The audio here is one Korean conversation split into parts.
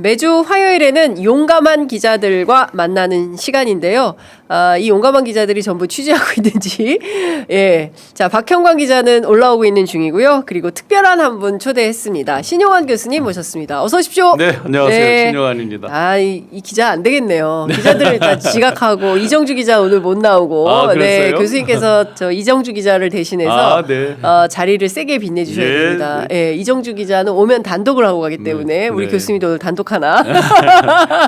매주 화요일에는 용감한 기자들과 만나는 시간인데요. 이 용감한 기자들이 전부 취재하고 있는지, 예. 자, 박형광 기자는 올라오고 있는 중이고요. 그리고 특별한 한 분 초대했습니다. 신용환 교수님 모셨습니다. 어서 오십시오. 네, 안녕하세요. 네. 신용환입니다. 이 기자 안 되겠네요. 기자들을 일단 지각하고 이정주 기자 오늘 못 나오고, 네, 교수님께서 저 이정주 기자를 대신해서 네. 자리를 세게 빛내주셔야 예, 됩니다. 예, 이정주 기자는 오면 단독을 하고 가기 때문에 우리 네. 교수님도 오늘 단독 하나.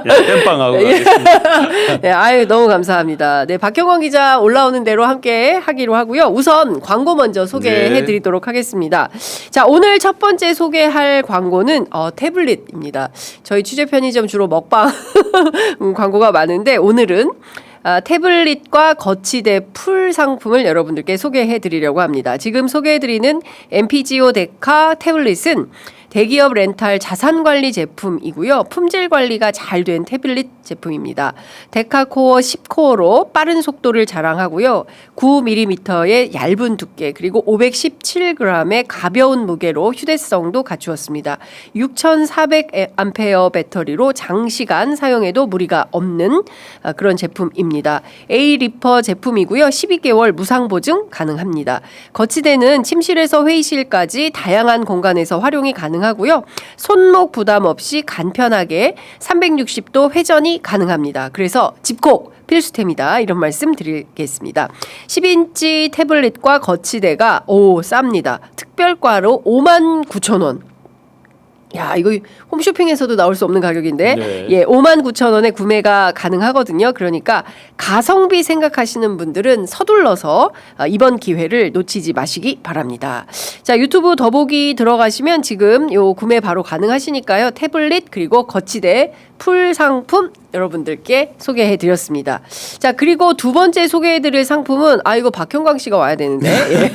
땜빵하고 가겠습니다. 네, 아유 너무 감사합니다. 네, 박형광 기자 올라오는 대로 함께 하기로 하고요. 우선 광고 먼저 소개해드리도록 하겠습니다. 자, 오늘 첫 번째 소개할 광고는 태블릿입니다. 저희 취재 편의점 주로 먹방 광고가 많은데 오늘은 태블릿과 거치대 풀 상품을 여러분들께 소개해드리려고 합니다. 지금 소개해드리는 MPGO 데카 태블릿은 대기업 렌탈 자산관리 제품이고요. 품질 관리가 잘 된 태블릿 제품입니다. 데카코어 10코어로 빠른 속도를 자랑하고요. 9mm의 얇은 두께 그리고 517g의 가벼운 무게로 휴대성도 갖추었습니다. 6400A 배터리로 장시간 사용해도 무리가 없는 그런 제품입니다. A-리퍼 제품이고요. 12개월 무상보증 가능합니다. 거치대는 침실에서 회의실까지 다양한 공간에서 활용이 가능하고요. 손목 부담 없이 간편하게 360도 회전이 가능합니다. 그래서 집콕 필수템이다. 이런 말씀 드리겠습니다. 10인치 태블릿과 거치대가 쌉니다. 특별가로 59,000원. 야, 이거 홈쇼핑에서도 나올 수 없는 가격인데, 네. 예, 59,000원에 구매가 가능하거든요. 그러니까 가성비 생각하시는 분들은 서둘러서 이번 기회를 놓치지 마시기 바랍니다. 자, 유튜브 더보기 들어가시면 지금 요 구매 바로 가능하시니까요. 태블릿 그리고 거치대 풀 상품 여러분들께 소개해드렸습니다. 자, 그리고 두 번째 소개해드릴 상품은 이거 박형광 씨가 와야 되는데. 예.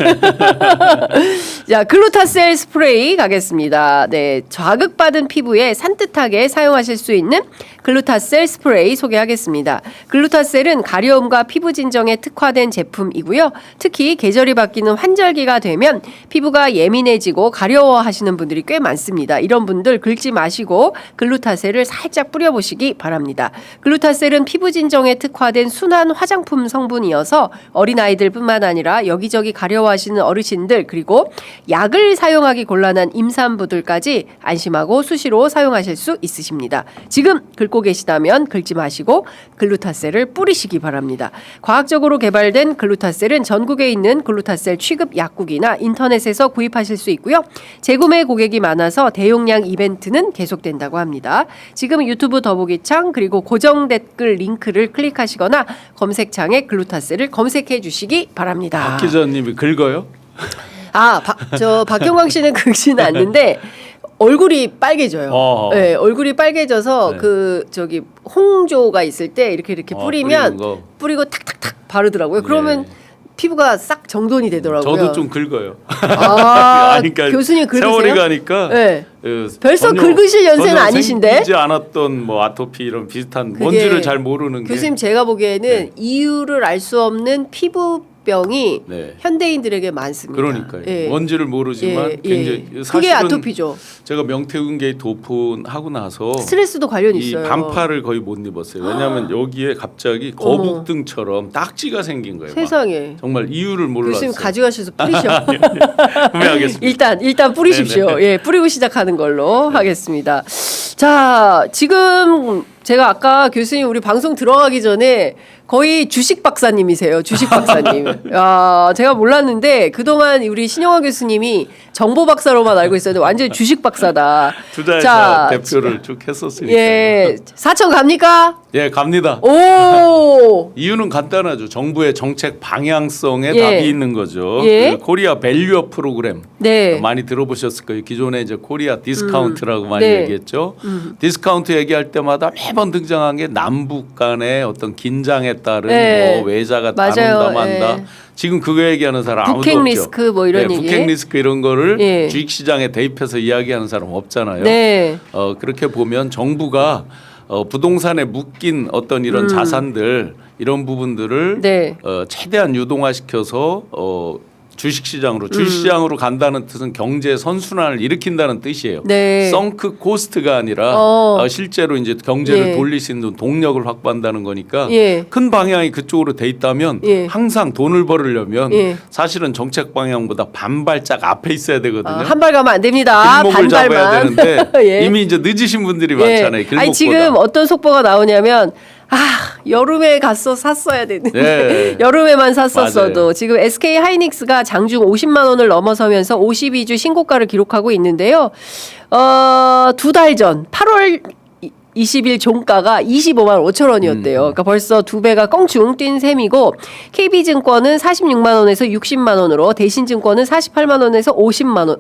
자, 글루타셀 스프레이 가겠습니다. 네, 자극받은 피부에 산뜻하게 사용하실 수 있는 글루타셀 스프레이 소개하겠습니다. 글루타셀은 가려움과 피부 진정에 특화된 제품이고요. 특히 계절이 바뀌는 환절기가 되면 피부가 예민해지고 가려워하시는 분들이 꽤 많습니다. 이런 분들 긁지 마시고 글루타셀을 살짝 뿌려보시기 바랍니다. 글루타셀은 피부 진정에 특화된 순한 화장품 성분이어서 어린아이들뿐만 아니라 여기저기 가려워하시는 어르신들 그리고 약을 사용하기 곤란한 임산부들까지 안심하고 수시로 사용하실 수 있으십니다. 지금 긁고 계시다면 긁지 마시고 글루타셀을 뿌리시기 바랍니다. 과학적으로 개발된 글루타셀은 전국에 있는 글루타셀 취급 약국이나 인터넷에서 구입하실 수 있고요. 재구매 고객이 많아서 대용량 이벤트는 계속된다고 합니다. 지금 유튜브 더보기창 그리고 고정 댓글 링크를 클릭하시거나 검색창에 글루타셀을 검색해 주시기 바랍니다. 박 기자님이 긁어요? 박형광 씨는 긁지는 않는데 얼굴이 빨개져요. 네, 얼굴이 빨개져서 네. 홍조가 있을 때 이렇게 뿌리면 뿌리고 탁탁탁 바르더라고요. 그러면 피부가 싹 정돈이 되더라고요. 저도 좀 긁어요. 그러니까 교수님 긁으세요? 세월이 가니까 네. 벌써 긁으실 연세는 아니신데? 생기지 않았던 아토피 이런 비슷한 뭔지를 잘 모르는 게. 교수님 제가 보기에는 이유를 알 수 없는 피부병이 현대인들에게 많습니다. 그러니까요. 뭔지를 모르지만 굉장히 그게 아토피죠. 제가 명태균 게이트 오픈하고 나서 스트레스도 관련이 이 있어요. 반팔을 거의 못 입었어요. 왜냐하면 여기에 갑자기 거북등처럼 딱지가 생긴 거예요. 세상에. 정말 이유를 몰랐어요. 교수님 가져가셔서 뿌리셔. 구매하겠습니다. 일단 뿌리십시오. 네네. 예, 뿌리고 시작하는 걸로 하겠습니다. 자, 지금 제가 아까 교수님 우리 방송 들어가기 전에 거의 주식 박사님이세요. 주식 박사님. 제가 몰랐는데 그동안 우리 신용환 교수님이 정보 박사로만 알고 있었는데 완전 주식 박사다. 투자회사 대표를 쭉 했었으니까. 예, 4천 갑니까? 예, 갑니다. 오. 이유는 간단하죠. 정부의 정책 방향성에 답이 있는 거죠. 그 코리아 밸류업 프로그램 많이 들어보셨을 거예요. 기존에 이제 코리아 디스카운트라고 많이 얘기했죠. 디스카운트 얘기할 때마다 매번 등장한 게 남북 간의 어떤 긴장에 따른 외자가 따른다 만다. 지금 그거 얘기하는 사람 아무도 없죠. 북핵 리스크 뭐 이런 얘기. 북핵 리스크 이런 거를 주식시장에 대입해서 이야기하는 사람 없잖아요. 그렇게 보면 정부가 부동산에 묶인 어떤 이런 자산들 이런 부분들을 최대한 유동화시켜서 주식시장으로 간다는 뜻은 경제 선순환을 일으킨다는 뜻이에요. 네. 썬크 코스트가 아니라 실제로 이제 경제를 예. 돌릴 수 있는 동력을 확보한다는 거니까 예. 큰 방향이 그쪽으로 돼 있다면 예. 항상 돈을 벌으려면 예. 사실은 정책 방향보다 반발짝 앞에 있어야 되거든요. 한 발 가면 안 됩니다. 길목을 잡아야 반발만. 되는데 예. 이미 이제 늦으신 분들이 예. 많잖아요. 길목보다. 아니 지금 어떤 속보가 나오냐면 여름에 가서 샀어야 되는데 네. 여름에만 샀었어도 맞아요. 지금 SK 하이닉스가 장중 50만 원을 넘어서면서 52주 신고가를 기록하고 있는데요. 2달 전 8월 20일 종가가 25만 5천 원이었대요. 그러니까 벌써 2배가 껑충 뛴 셈이고 KB증권은 46만 원에서 60만 원으로 대신증권은 48만 원에서 50만 원.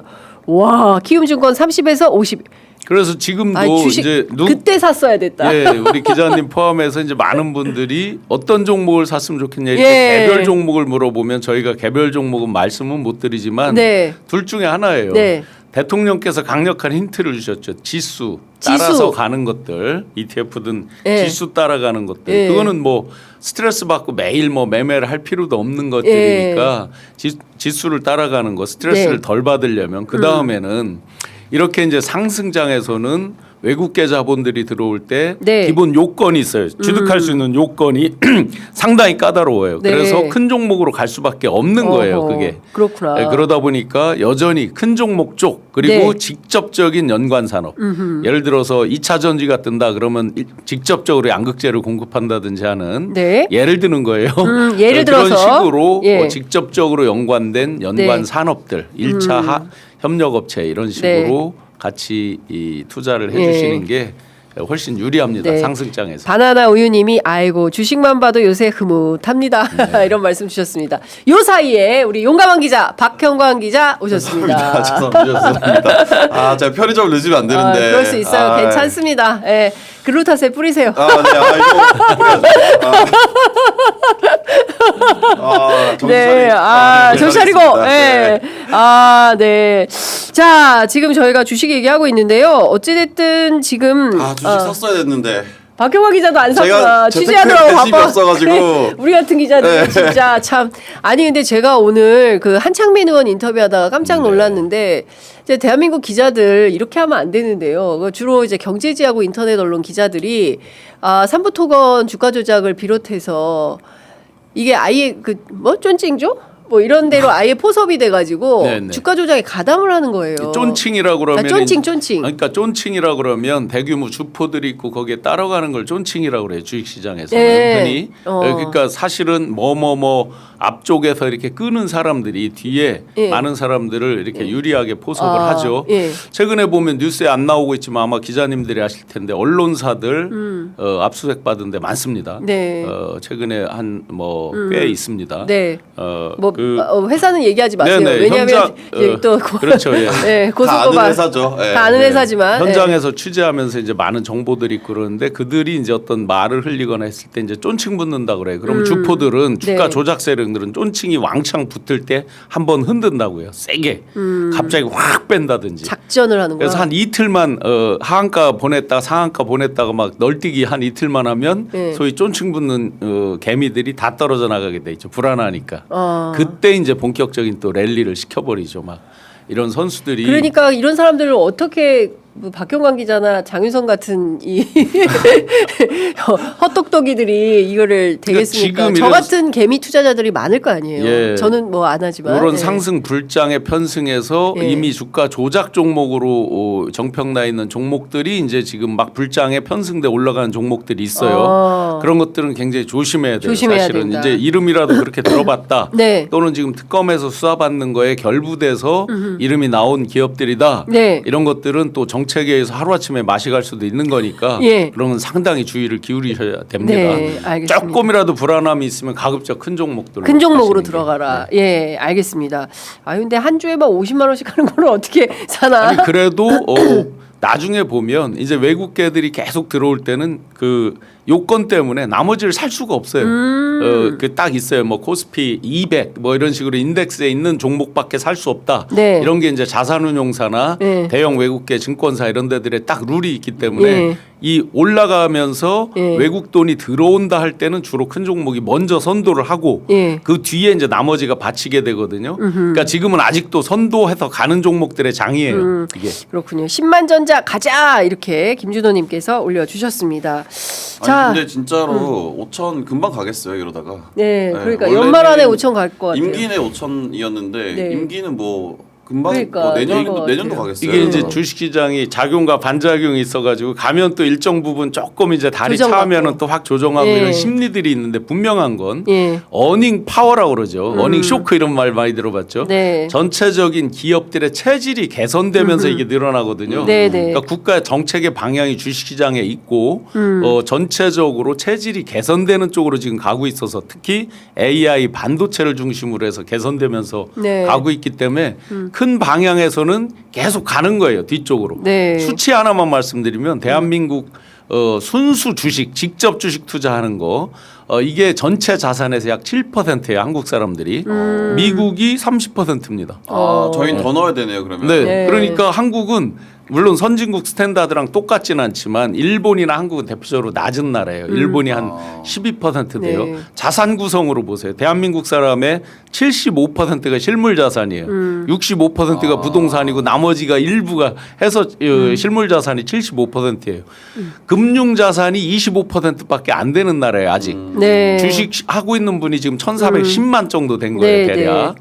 와, 키움증권 30에서 50. 그래서 지금도 주식 이제 그때 샀어야 됐다. 예, 우리 기자님 포함해서 이제 많은 분들이 어떤 종목을 샀으면 좋겠냐 이렇게 예. 개별 종목을 물어보면 저희가 개별 종목은 말씀은 못 드리지만 네. 둘 중에 하나예요. 네. 대통령께서 강력한 힌트를 주셨죠. 지수 따라서 가는 것들, ETF든 예. 지수 따라가는 것들. 예. 그거는 뭐 스트레스 받고 매일 뭐 매매를 할 필요도 없는 것들이니까 지수를 따라가는 거 스트레스를 네. 덜 받으려면 그 다음에는 이렇게 이제 상승장에서는 외국계 자본들이 들어올 때 네. 기본 요건이 있어요. 취득할 수 있는 요건이 상당히 까다로워요. 네. 그래서 큰 종목으로 갈 수밖에 없는 거예요. 그게. 그렇구나. 네, 그러다 보니까 여전히 큰 종목 쪽 그리고 네. 직접적인 연관 산업. 예를 들어서 2차 전지가 뜬다 그러면 직접적으로 양극재를 공급한다든지 하는 네. 예를 드는 거예요. 예를 그런 들어서 식으로 예. 직접적으로 연관된 연관 네. 산업들 1차 협력업체 이런 식으로 같이 이 투자를 해주시는 게 훨씬 유리합니다. 네. 상승장에서. 바나나 우유님이 아이고 주식만 봐도 요새 흐뭇합니다. 이런 말씀 주셨습니다. 요 사이에 우리 용감한 기자 박형광 기자 오셨습니다. 죄송합니다. 제가 편의점 늦으면 안 되는데. 그럴 수 있어요. 괜찮습니다. 예. 글루타세 뿌리세요. 네. 이거 네, 정신 차리고, 예. 네. 자, 지금 저희가 주식 얘기하고 있는데요. 어찌됐든 지금. 주식 샀어야 됐는데. 박형화 기자도 안 샀구나. 제가 취재하느라고 재테크에 바빠. 없어가지고. 우리 같은 기자들 진짜 참. 아니 근데 제가 오늘 그 한창민 의원 인터뷰하다가 깜짝 놀랐는데 이제 대한민국 기자들 이렇게 하면 안 되는데요. 주로 이제 경제지하고 인터넷 언론 기자들이 삼부토건 주가 조작을 비롯해서 이게 아예 쫀찡조? 뭐 이런 데로 아예 포섭이 돼가지고 네네. 주가 조작에 가담을 하는 거예요. 쫀칭이라고 그러면 쫀칭. 그러니까 쫀칭이라고 그러면 대규모 주포들이 있고 거기에 따라가는 걸 쫀칭이라고 그래요. 주식시장에서는 네. 흔히. 그러니까 사실은 앞쪽에서 이렇게 끄는 사람들이 뒤에 많은 사람들을 이렇게 유리하게 포섭을 하죠. 최근에 보면 뉴스에 안 나오고 있지만 아마 기자님들이 아실 텐데 언론사들 압수수색 받은 데 많습니다. 네. 최근에 한 꽤 있습니다. 네. 회사는 얘기하지 마세요. 네네. 왜냐하면 또 그렇죠. 예. 네, 다 아는 회사죠. 다 아는 회사지만 현장에서 취재하면서 이제 많은 정보들이 있고 그러는데 그들이 이제 어떤 말을 흘리거나 했을 때 이제 쫀칭 붙는다 그래요. 그러면 주포들은 주가 조작 세력들은 쫀칭이 왕창 붙을 때 한번 흔든다고요. 세게 갑자기 확 뺀다든지 작전을 하는 거야. 그래서 한 이틀만 하한가 보냈다가 상한가 보냈다가 막 널뛰기 한 이틀만 하면 소위 쫀칭 붙는 개미들이 다 떨어져 나가게 돼 있죠. 불안하니까. 그때 이제 본격적인 또 랠리를 시켜버리죠. 막 이런 선수들이. 그러니까 이런 사람들을 어떻게 박형광 기자나 장윤성 같은 이 헛똑똑이들이 이거를 되겠습니까? 저 같은 개미 투자자들이 많을 거 아니에요. 예. 저는 안 하지만 이런 상승 불장의 편승에서 이미 주가 조작 종목으로 정평나 있는 종목들이 이제 지금 막 불장에 편승돼 올라가는 종목들이 있어요. 그런 것들은 굉장히 조심해야 돼요. 사실은 된다. 이제 이름이라도 그렇게 들어봤다. 네. 또는 지금 특검에서 수사받는 거에 결부돼서 이름이 나온 기업들이다. 네. 이런 것들은 또 정책에 의해서 하루아침에 맛이 갈 수도 있는 거니까 그런 건 상당히 주의를 기울이셔야 됩니다. 네, 알겠습니다. 조금이라도 불안함이 있으면 가급적 큰 종목들로 큰 종목으로 들어가라. 예, 알겠습니다. 근데 한 주에 막 50만 원씩 하는 거를 어떻게 사나? 아니 그래도 나중에 보면 이제 외국계들이 계속 들어올 때는 그 요건 때문에 나머지를 살 수가 없어요. 그 딱 있어요. 뭐 코스피 200 뭐 이런 식으로 인덱스에 있는 종목밖에 살 수 없다. 네. 이런 게 이제 자산운용사나 대형 외국계 증권사 이런 데들의 딱 룰이 있기 때문에 이 올라가면서 예. 외국 돈이 들어온다 할 때는 주로 큰 종목이 먼저 선도를 하고 예. 그 뒤에 이제 나머지가 받치게 되거든요. 그러니까 지금은 아직도 선도해서 가는 종목들의 장이에요. 이게. 그렇군요. 10만 전자 가자 이렇게 김준호님께서 올려주셨습니다. 자, 아니 근데 진짜로 5천 금방 가겠어요 이러다가. 네, 그러니까 원래는 연말 안에 5천 갈 것 같아요. 임기 내 5천이었는데 네. 임기는 뭐 금방 그러니까, 뭐 그럴 것 내년도 같아요. 가겠어요. 이게 이제 주식시장이 작용과 반작용이 있어가지고 가면 또 일정 부분 조금 이제 다리 조정받고. 차면은 또 확 조정하고 예. 이런 심리들이 있는데 분명한 건 예. 어닝 파워라고 그러죠. 어닝 쇼크 이런 말 많이 들어봤죠. 네. 전체적인 기업들의 체질이 개선되면서 이게 늘어나거든요. 네, 네. 그러니까 국가의 정책의 방향이 주식시장에 있고 전체적으로 체질이 개선되는 쪽으로 지금 가고 있어서 특히 AI 반도체를 중심으로 해서 개선되면서 네. 가고 있기 때문에 큰 방향에서는 계속 가는 거예요. 뒤쪽으로. 네. 수치 하나만 말씀드리면 대한민국 순수 주식 직접 주식 투자하는 거 이게 전체 자산에서 약 7%예요. 한국 사람들이. 미국이 30%입니다. 아, 저희는 더 넣어야 되네요 그러면. 네. 네. 그러니까 한국은 물론 선진국 스탠다드랑 똑같지는 않지만 일본이나 한국은 대표적으로 낮은 나라예요. 일본이 한 12% 돼요. 네. 자산 구성으로 보세요. 대한민국 사람의 75%가 실물 자산이에요. 65%가 부동산이고 나머지가 일부가 해서 실물 자산이 75%예요. 금융 자산이 25%밖에 안 되는 나라예요. 아직. 네. 주식 하고 있는 분이 지금 1,410만 정도 된 거예요. 네, 대략.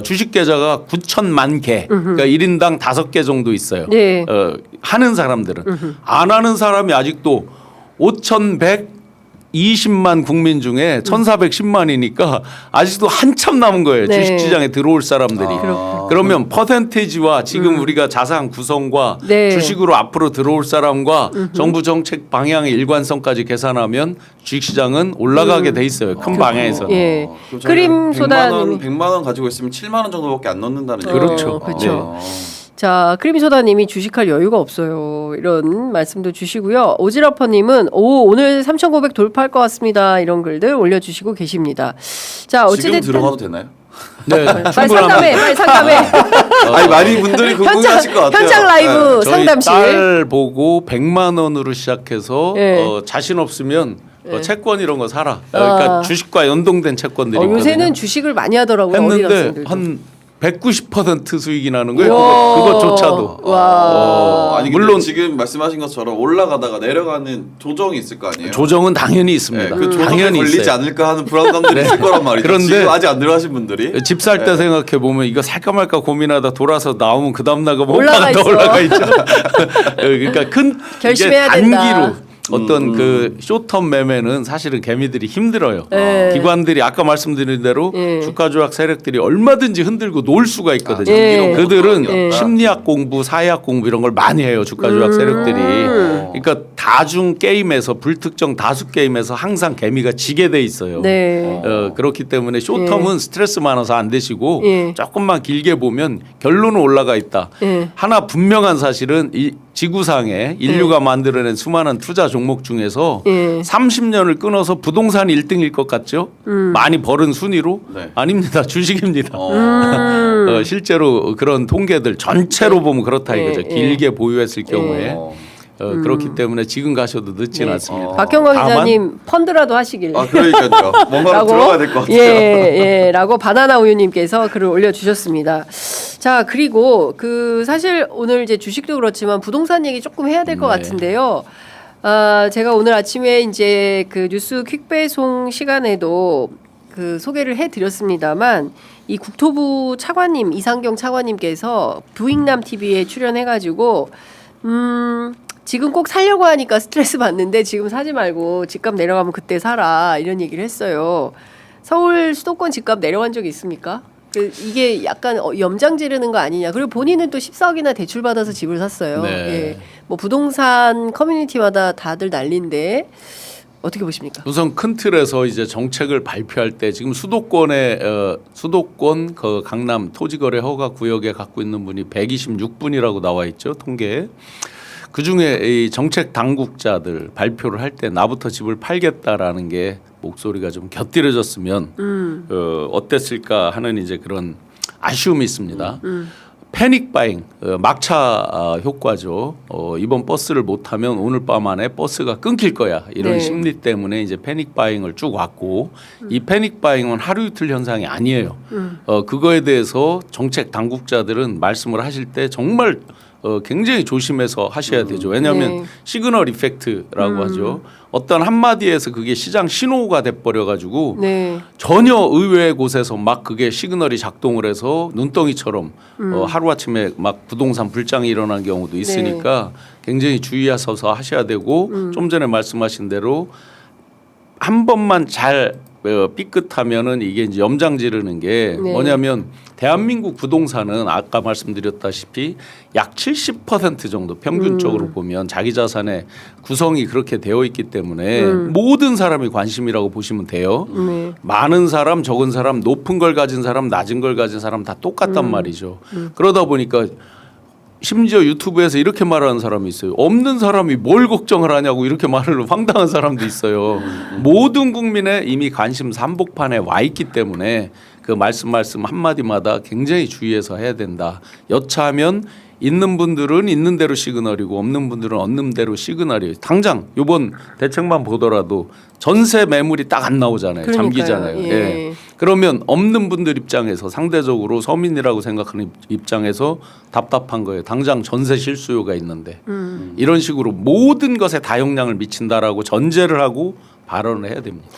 주식 계좌가 9천만 개, 그러니까 1인당 5개 정도 있어요. 네. 하는 사람들은 안 하는 사람이 아직도 5,120만 국민 중에 1,410만이니까 아직도 한참 남은 거예요. 네. 주식시장에 들어올 사람들이. 그렇군요. 그러면 퍼센테이지와 지금 우리가 자산 구성과 네. 주식으로 앞으로 들어올 사람과 정부 정책 방향의 일관성까지 계산하면 주식시장은 올라가게 돼 있어요. 큰 방향에서는. 예. 그럼 저희가 크림 소다님. 100만 원 가지고 있으면 7만 원 정도밖에 안 넣는다는 얘기죠. 그렇죠. 그렇죠. 자, 크리미소다님이 주식할 여유가 없어요. 이런 말씀도 주시고요. 오지라퍼님은 오늘 3,900 돌파할 것 같습니다. 이런 글들 올려주시고 계십니다. 자, 지금 어찌됐든 들어가도 되나요? 네, 빨리 상담해, 빨리 상담해. 아니 많이 분들이 궁금해하실 것 같아요. 현장 라이브 저희 상담실. 딸 보고 100만 원으로 시작해서 네. 자신 없으면 채권 이런 거 사라. 그러니까 주식과 연동된 채권들이 있거든요. 요새는 주식을 많이 하더라고요. 어린 했는데 학생들도. 한 190% 수익이 나는 거예요. 우와. 그것조차도. 아니 물론 물론 지금 말씀하신 것처럼 올라가다가 내려가는 조정이 있을 거 아니에요. 조정은 당연히 있습니다. 네, 그 조정에 당연히 걸리지 있어요. 않을까 하는 불안감들이 있을 거란 말이죠. 그런데 지금 아직 안 들어가신 분들이 집 살 때 생각해 보면 이거 살까 말까 고민하다 돌아서 나오면 그 다음 날가 올라가 더 있어. 올라가 있죠. 그러니까 큰 결심해야 이게 된다. 단기로 어떤 그 쇼텀 매매는 사실은 개미들이 힘들어요. 네. 기관들이 아까 말씀드린 대로 네. 주가 조작 세력들이 얼마든지 흔들고 놀 수가 있거든요. 네. 그들은 네. 심리학 공부, 사회학 공부 이런 걸 많이 해요. 주가 조작 세력들이. 그러니까 다중 게임에서 불특정 다수 게임에서 항상 개미가 지게 돼 있어요. 네. 그렇기 때문에 쇼텀은 스트레스 많아서 안 되시고 예. 조금만 길게 보면 결론은 올라가 있다. 예. 하나 분명한 사실은 이 지구상에 인류가 만들어낸 수많은 투자 종목 중에서 예. 30년을 끊어서 부동산이 1등일 것 같죠? 많이 벌은 순위로? 네. 아닙니다. 주식입니다. 실제로 그런 통계들 전체로 보면 그렇다 예. 이거죠. 예. 길게 보유했을 경우에. 어. 그렇기 때문에 지금 가셔도 늦진 네. 않습니다. 박형광 다만 기자님 펀드라도 하시길. 아 그러니까요. 뭔가 들어가야 될 것 같아요. 예, 라고 바나나 우유님께서 글을 올려주셨습니다. 자, 그리고 그 사실 오늘 이제 주식도 그렇지만 부동산 얘기 조금 해야 될 것 네. 같은데요. 제가 오늘 아침에 이제 그 뉴스 퀵배송 시간에도 그 소개를 해드렸습니다만 이 국토부 차관님 이상경 차관님께서 부익남 TV에 출연해가지고 지금 꼭 살려고 하니까 스트레스 받는데 지금 사지 말고 집값 내려가면 그때 사라 이런 얘기를 했어요. 서울 수도권 집값 내려간 적이 있습니까? 이게 약간 염장 지르는 거 아니냐. 그리고 본인은 또 14억이나 대출 받아서 집을 샀어요. 네. 예. 뭐 부동산 커뮤니티마다 다들 난리인데 어떻게 보십니까? 우선 큰 틀에서 이제 정책을 발표할 때 지금 수도권의 수도권 그 강남 토지거래 허가 구역에 갖고 있는 분이 126분이라고 나와 있죠 통계에. 그 중에 이 정책 당국자들 발표를 할 때 나부터 집을 팔겠다라는 게 목소리가 좀 곁들여졌으면 어땠을까 하는 이제 그런 아쉬움이 있습니다. 패닉 바잉, 막차 효과죠. 이번 버스를 못 타면 오늘 밤 안에 버스가 끊길 거야. 이런 네. 심리 때문에 이제 패닉 바잉을 쭉 왔고 이 패닉 바잉은 하루 이틀 현상이 아니에요. 그거에 대해서 정책 당국자들은 말씀을 하실 때 정말 굉장히 조심해서 하셔야 되죠. 왜냐하면 네. 시그널 이펙트라고 하죠. 어떤 한마디에서 그게 시장 신호가 돼버려 가지고 네. 전혀 의외의 곳에서 막 그게 시그널이 작동을 해서 눈덩이처럼 하루아침에 막 부동산 불장이 일어난 경우도 있으니까 굉장히 주의하셔서 하셔야 되고 좀 전에 말씀하신 대로 한 번만 잘 삐끗하면은 이게 이제 염장 지르는 게 네. 뭐냐면 대한민국 부동산은 아까 말씀드렸다시피 약 70% 정도 평균적으로 보면 자기 자산의 구성이 그렇게 되어 있기 때문에 모든 사람이 관심이라고 보시면 돼요. 많은 사람, 적은 사람, 높은 걸 가진 사람, 낮은 걸 가진 사람 다 똑같단 말이죠. 그러다 보니까 심지어 유튜브에서 이렇게 말하는 사람이 있어요. 없는 사람이 뭘 걱정을 하냐고 이렇게 말을 황당한 사람도 있어요. 모든 국민의 이미 관심사 한복판에 와 있기 때문에 그 말씀 한마디마다 굉장히 주의해서 해야 된다. 여차하면 있는 분들은 있는 대로 시그널이고 없는 분들은 없는 대로 시그널이에요. 당장 이번 대책만 보더라도 전세 매물이 딱 안 나오잖아요. 그러니까요. 잠기잖아요. 예. 예. 그러면 없는 분들 입장에서 상대적으로 서민이라고 생각하는 입장에서 답답한 거예요. 당장 전세 실수요가 있는데 이런 식으로 모든 것에 다용량을 미친다라고 전제를 하고 발언을 해야 됩니다.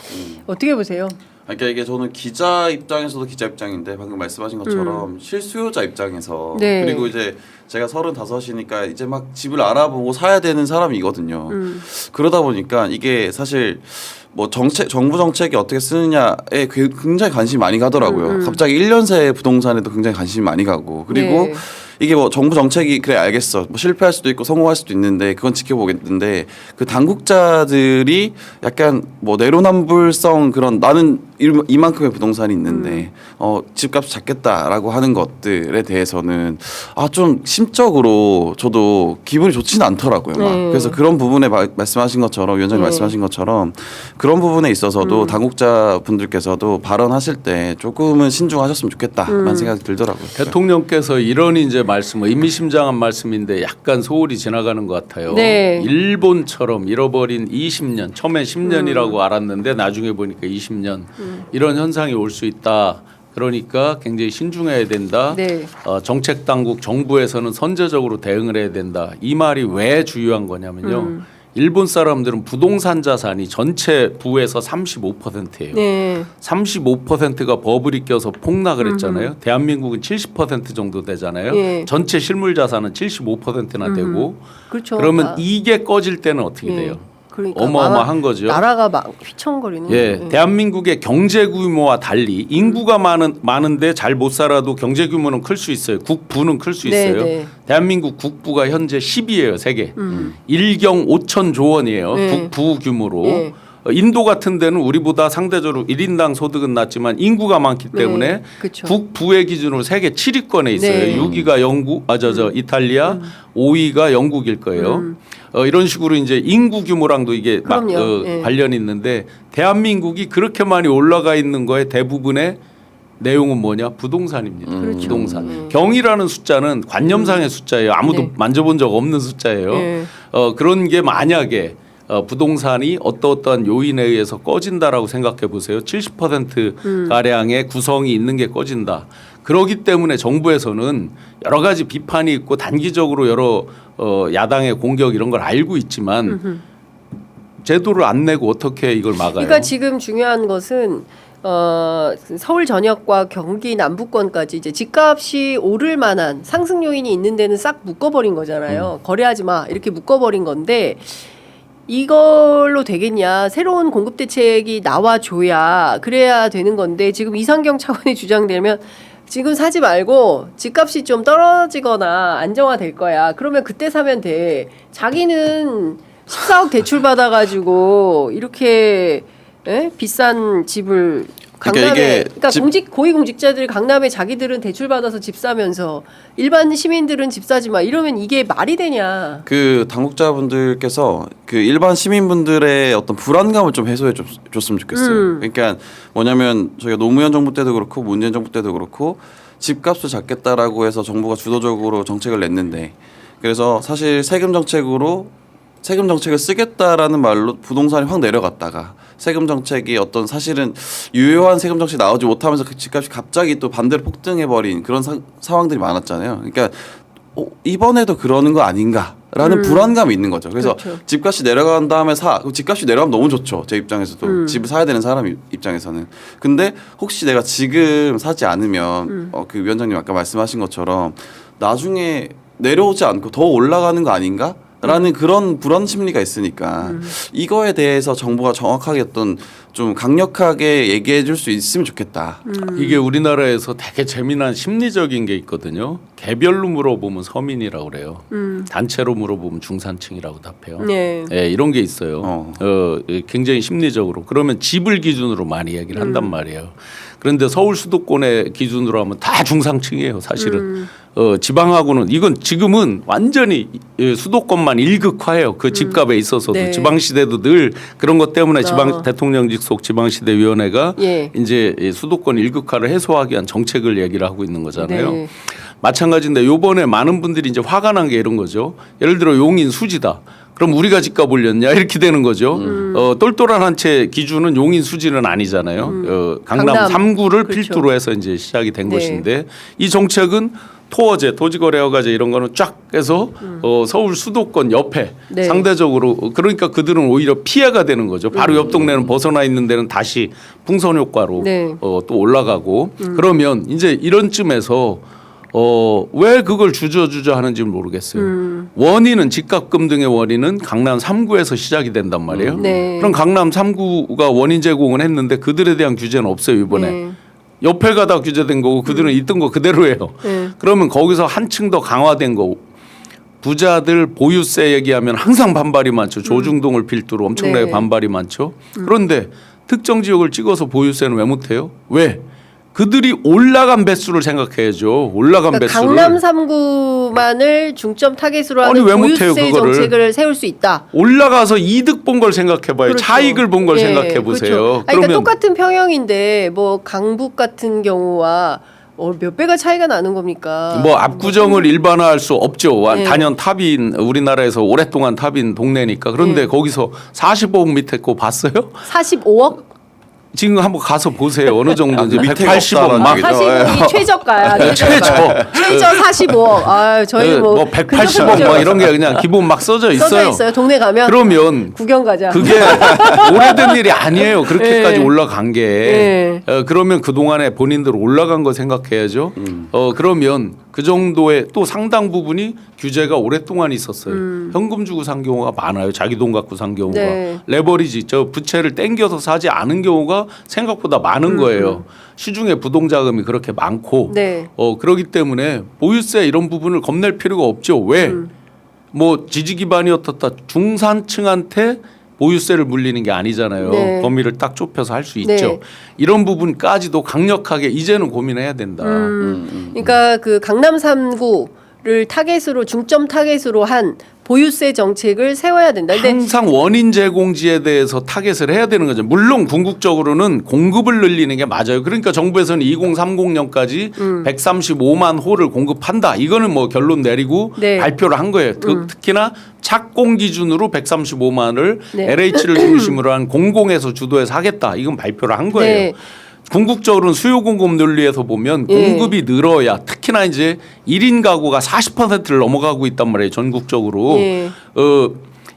어떻게 보세요? 그러니까 이게 저는 기자 입장에서도 기자 입장인데 방금 말씀하신 것처럼 실수요자 입장에서 네. 그리고 이제 제가 35이니까 이제 막 집을 알아보고 사야 되는 사람이거든요. 그러다 보니까 이게 사실 뭐 정부 정책이 어떻게 쓰느냐에 굉장히 관심이 많이 가더라고요. 갑자기 1년 새 부동산에도 굉장히 관심이 많이 가고 그리고 네. 이게 뭐 정부 정책이 그래 알겠어 뭐 실패할 수도 있고 성공할 수도 있는데 그건 지켜보겠는데 그 당국자들이 약간 뭐 내로남불성 그런 나는 이만큼의 부동산이 있는데 집값 잡겠다라고 하는 것들에 대해서는 좀 심적으로 저도 기분이 좋지는 않더라고요. 막. 그래서 그런 부분에 말씀하신 것처럼 위원장님 말씀하신 것처럼 그런 부분에 있어서도 당국자 분들께서도 발언하실 때 조금은 신중하셨으면 좋겠다라는 생각이 들더라고요. 대통령께서 이런 이제 말씀을 의미심장한 말씀인데 약간 소홀히 지나가는 것 같아요. 네. 일본처럼 잃어버린 20년, 처음에 10년이라고 알았는데 나중에 보니까 20년 이런 현상이 올 수 있다. 그러니까 굉장히 신중해야 된다. 네. 정책 당국 정부에서는 선제적으로 대응을 해야 된다. 이 말이 왜 중요한 거냐면요. 일본 사람들은 부동산 자산이 전체 부에서 35%예요. 네. 35%가 버블이 껴서 폭락을 했잖아요. 대한민국은 70% 정도 되잖아요. 예. 전체 실물 자산은 75%나 되고 그렇죠. 그러면 아. 이게 꺼질 때는 어떻게 예. 돼요? 그러니까 어마어마한 거죠. 나라가 막 휘청거리는 예, 거예요. 대한민국의 경제 규모와 달리 인구가 많은데 잘 못 살아도 경제 규모는 클 수 있어요. 국부는 클 수 네, 있어요. 네. 대한민국 국부가 현재 10위예요, 세계. 1경 5천조 원이에요. 네. 국부 규모로. 네. 인도 같은 데는 우리보다 상대적으로 1인당 소득은 낮지만 인구가 많기 때문에 네, 그쵸. 국부의 기준으로 세계 7위권에 있어요. 네. 6위가 영국, 이탈리아, 5위가 영국일 거예요. 이런 식으로 이제 인구 규모랑도 이게 막 그럼요. 예. 관련이 있는데 대한민국이 그렇게 많이 올라가 있는 거에 대부분의 내용은 뭐냐? 부동산입니다. 그렇죠. 부동산. 경이라는 숫자는 관념상의 숫자예요. 아무도 네. 만져본 적 없는 숫자예요. 네. 그런 게 만약에 부동산이 어떠한 요인에 의해서 꺼진다라고 생각해 보세요. 70% 가량의 구성이 있는 게 꺼진다. 그렇기 때문에 정부에서는 여러 가지 비판이 있고 단기적으로 여러 야당의 공격 이런 걸 알고 있지만 제도를 안 내고 어떻게 이걸 막아요? 그러니까 지금 중요한 것은 서울 전역과 경기 남부권까지 이제 집값이 오를 만한 상승 요인이 있는 데는 싹 묶어버린 거잖아요. 거래하지 마 이렇게 묶어버린 건데 이걸로 되겠냐? 새로운 공급 대책이 나와줘야 그래야 되는 건데 지금 이상경 차관의 주장되면 지금 사지 말고 집값이 좀 떨어지거나 안정화될 거야. 그러면 그때 사면 돼. 자기는 14억 대출 받아가지고 이렇게 비싼 집을 강남에 그러니까 고위공직자들 강남에 자기들은 대출 받아서 집 사면서 일반 시민들은 집 사지 마 이러면 이게 말이 되냐? 그 당국자분들께서 그 일반 시민분들의 어떤 불안감을 좀 해소해 줬으면 좋겠어요. 그러니까 뭐냐면 저희가 노무현 정부 때도 그렇고 문재인 정부 때도 그렇고 집값을 잡겠다라고 해서 정부가 주도적으로 정책을 냈는데 그래서 사실 세금 정책을 쓰겠다라는 말로 부동산이 확 내려갔다가 세금 정책이 어떤 사실은 유효한 세금 정책이 나오지 못하면서 그 집값이 갑자기 또 반대로 폭등해버린 그런 상황들이 많았잖아요. 그러니까 이번에도 그러는 거 아닌가라는 불안감이 있는 거죠. 그래서 그렇죠. 집값이 내려간 다음에 그럼 집값이 내려가면 너무 좋죠. 제 입장에서도 집을 사야 되는 사람 입장에서는. 근데 혹시 내가 지금 사지 않으면 그 위원장님 아까 말씀하신 것처럼 나중에 내려오지 않고 더 올라가는 거 아닌가? 라는 그런 불안 심리가 있으니까 이거에 대해서 정부가 정확하게 어떤 좀 강력하게 얘기해 줄 수 있으면 좋겠다. 이게 우리나라에서 되게 재미난 심리적인 게 있거든요. 개별로 물어보면 서민이라고 그래요. 단체로 물어보면 중산층이라고 답해요. 네. 네, 이런 게 있어요. 굉장히 심리적으로. 그러면 집을 기준으로 많이 얘기를 한단 말이에요. 그런데 서울 수도권의 기준으로 하면 다 중상층이에요, 사실은. 지방하고는 이건 지금은 완전히 수도권만 일극화해요. 그 집값에 있어서도 네. 지방시대도 늘 그런 것 때문에 지방 대통령직 속 지방시대위원회가 예. 이제 수도권 일극화를 해소하기 위한 정책을 얘기를 하고 있는 거잖아요. 네. 마찬가지인데 요번에 많은 분들이 이제 화가 난 게 이런 거죠. 예를 들어 용인 수지다. 그럼 우리가 집값 올렸냐 이렇게 되는 거죠. 똘똘한 한 채 기준은 용인 수지는 아니잖아요. 강남 3구를 그렇죠. 필두로 해서 이제 시작이 된 네. 것인데 이 정책은 토어제, 토지거래허가제 이런 거는 쫙 해서 서울 수도권 옆에 네. 상대적으로 그러니까 그들은 오히려 피해가 되는 거죠. 바로 옆 동네는 벗어나 있는 데는 다시 풍선 효과로 네. 또 올라가고 그러면 이제 이런 쯤에서 왜 그걸 주저주저 하는지 모르겠어요. 원인은 집값 등의 원인은 강남 3구에서 시작이 된단 말이에요. 네. 그럼 강남 3구가 원인 제공을 했는데 그들에 대한 규제는 없어요 이번에. 네. 옆에 가다 규제된 거고 그들은 있던 거 그대로예요. 네. 그러면 거기서 한층 더 강화된 거고 부자들 보유세 얘기하면 항상 반발이 많죠. 조중동을 필두로 엄청나게 네. 반발이 많죠. 그런데 특정 지역을 찍어서 보유세는 왜 못해요? 왜? 그들이 올라간 배수를 생각해야죠. 올라간 그러니까 배수를. 강남 3구만을 중점 타겟으로 하는 아니, 왜 못해요, 보유세 그거를? 정책을 세울 수 있다. 올라가서 이득 본 걸 생각해봐요. 그렇죠. 차익을 본 걸 예, 생각해 보세요. 그렇죠. 아니, 그러니까 똑같은 평형인데 뭐 강북 같은 경우와 몇 배가 차이가 나는 겁니까? 뭐 압구정을 일반화할 수 없죠. 네. 단연 탑인 우리나라에서 오랫동안 탑인 동네니까. 그런데 네. 거기서 45억 밑에 거 봤어요? 45억? 지금 한번 가서 보세요. 어느 정도인지 밑에가 180억 없다라는 막. 얘기죠. 45억이 최저가야. 최저. 최저 45억. 아, 저희 뭐 180억 막 이런 게 그냥 기본 막 써져 있어요. 써져 있어요. 동네 가면 그러면 구경 가자. 그게 오래된 일이 아니에요. 그렇게까지 네. 올라간 게. 네. 그러면 그동안에 본인들 올라간 거 생각해야죠. 그러면 그 정도의 또 상당 부분이 규제가 오랫동안 있었어요. 현금 주고 산 경우가 많아요. 자기 돈 갖고 산 경우가. 네. 레버리지 저 부채를 땡겨서 사지 않은 경우가 생각보다 많은 거예요. 시중에 부동자금이 그렇게 많고. 네. 그렇기 때문에 보유세 이런 부분을 겁낼 필요가 없죠. 왜? 뭐 지지 기반이 어떻다 중산층한테 보유세를 물리는 게 아니잖아요. 네. 범위를 딱 좁혀서 할 수 네. 있죠. 이런 부분까지도 강력하게 이제는 고민해야 된다. 그러니까 그 강남 3구를 타겟으로 중점 타겟으로 한 보유세 정책을 세워야 된다. 근데 항상 원인 제공지에 대해서 타겟을 해야 되는 거죠. 물론 궁극적으로는 공급을 늘리는 게 맞아요. 그러니까 정부에서는 2030년까지 135만 호를 공급한다. 이거는 뭐 결론 내리고 네. 발표를 한 거예요. 특히나 착공 기준으로 135만을 네. LH를 중심으로 한 공공에서 주도해서 하겠다. 이건 발표를 한 거예요. 네. 궁극적으로는 수요 공급 논리에서 보면 예. 공급이 늘어야 특히나 이제 1인 가구가 40%를 넘어가고 있단 말이에요. 전국적으로. 예.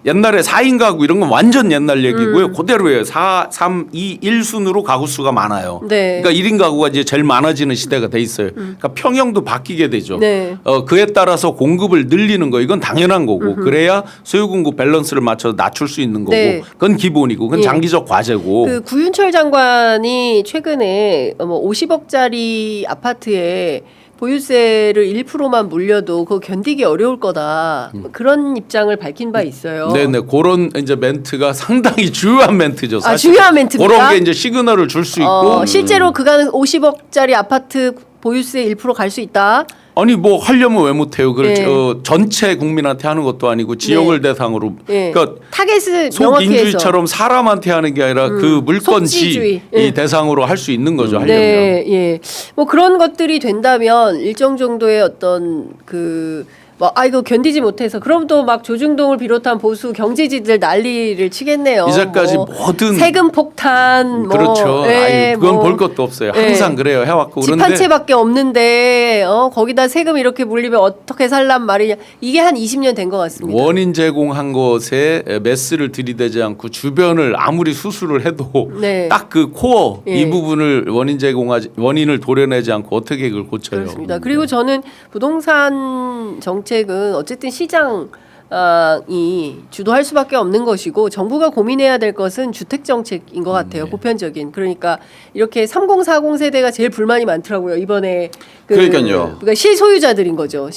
옛날에 4인 가구 이런 건 완전 옛날 얘기고요. 그대로예요. 4, 3, 2, 1순으로 가구 수가 많아요. 네. 그러니까 1인 가구가 이제 제일 많아지는 시대가 돼 있어요. 그러니까 평형도 바뀌게 되죠. 네. 그에 따라서 공급을 늘리는 거 이건 당연한 거고 그래야 수요 공급 밸런스를 맞춰서 낮출 수 있는 거고 네. 그건 기본이고 그건 예. 장기적 과제고. 그 구윤철 장관이 최근에 뭐 50억짜리 아파트에 보유세를 1%만 물려도 그거 견디기 어려울 거다. 그런 입장을 밝힌 바 있어요. 네네 그런 이제 멘트가 상당히 중요한 멘트죠. 사실. 아, 중요한 멘트입니까? 그런 게 이제 시그널을 줄 수 있고. 실제로 그간 50억짜리 아파트 보유세 1% 갈 수 있다. 아니 뭐 하려면 왜 못해요? 그걸 예. 전체 국민한테 하는 것도 아니고 지역을 대상으로. 예. 그러니까 타겟을 명확히 해서. 속인주의처럼 사람한테 하는 게 아니라 그 물건지 예. 대상으로 할 수 있는 거죠. 하려면. 네, 예. 뭐 그런 것들이 된다면 일정 정도의 어떤 이거 견디지 못해서 그럼 또 막 조중동을 비롯한 보수 경제지들 난리를 치겠네요. 이제까지 모든 세금 폭탄 그렇죠. 예, 그건 볼 것도 없어요. 예. 항상 그래요. 해왔고 집 한 채밖에 없는데 거기다 세금 이렇게 물리면 어떻게 살란 말이냐. 이게 한 20년 된 것 같습니다. 원인 제공한 것에 메스를 들이대지 않고 주변을 아무리 수술을 해도 네. 딱 그 코어 예. 이 부분을 원인을 도려내지 않고 어떻게 그걸 고쳐요? 그렇습니다. 그리고 저는 부동산 정책은 어쨌든 시장 이 주도할 수밖에 없는 것이고 정부가 고민해야 될 것은 주택 정책인 것 같아요. 보편적인. 그러니까 이렇게 3040 세대가 제일 불만이 많더라고요. 이번에 그러니까요. 그러니까 실소유자들인 거죠.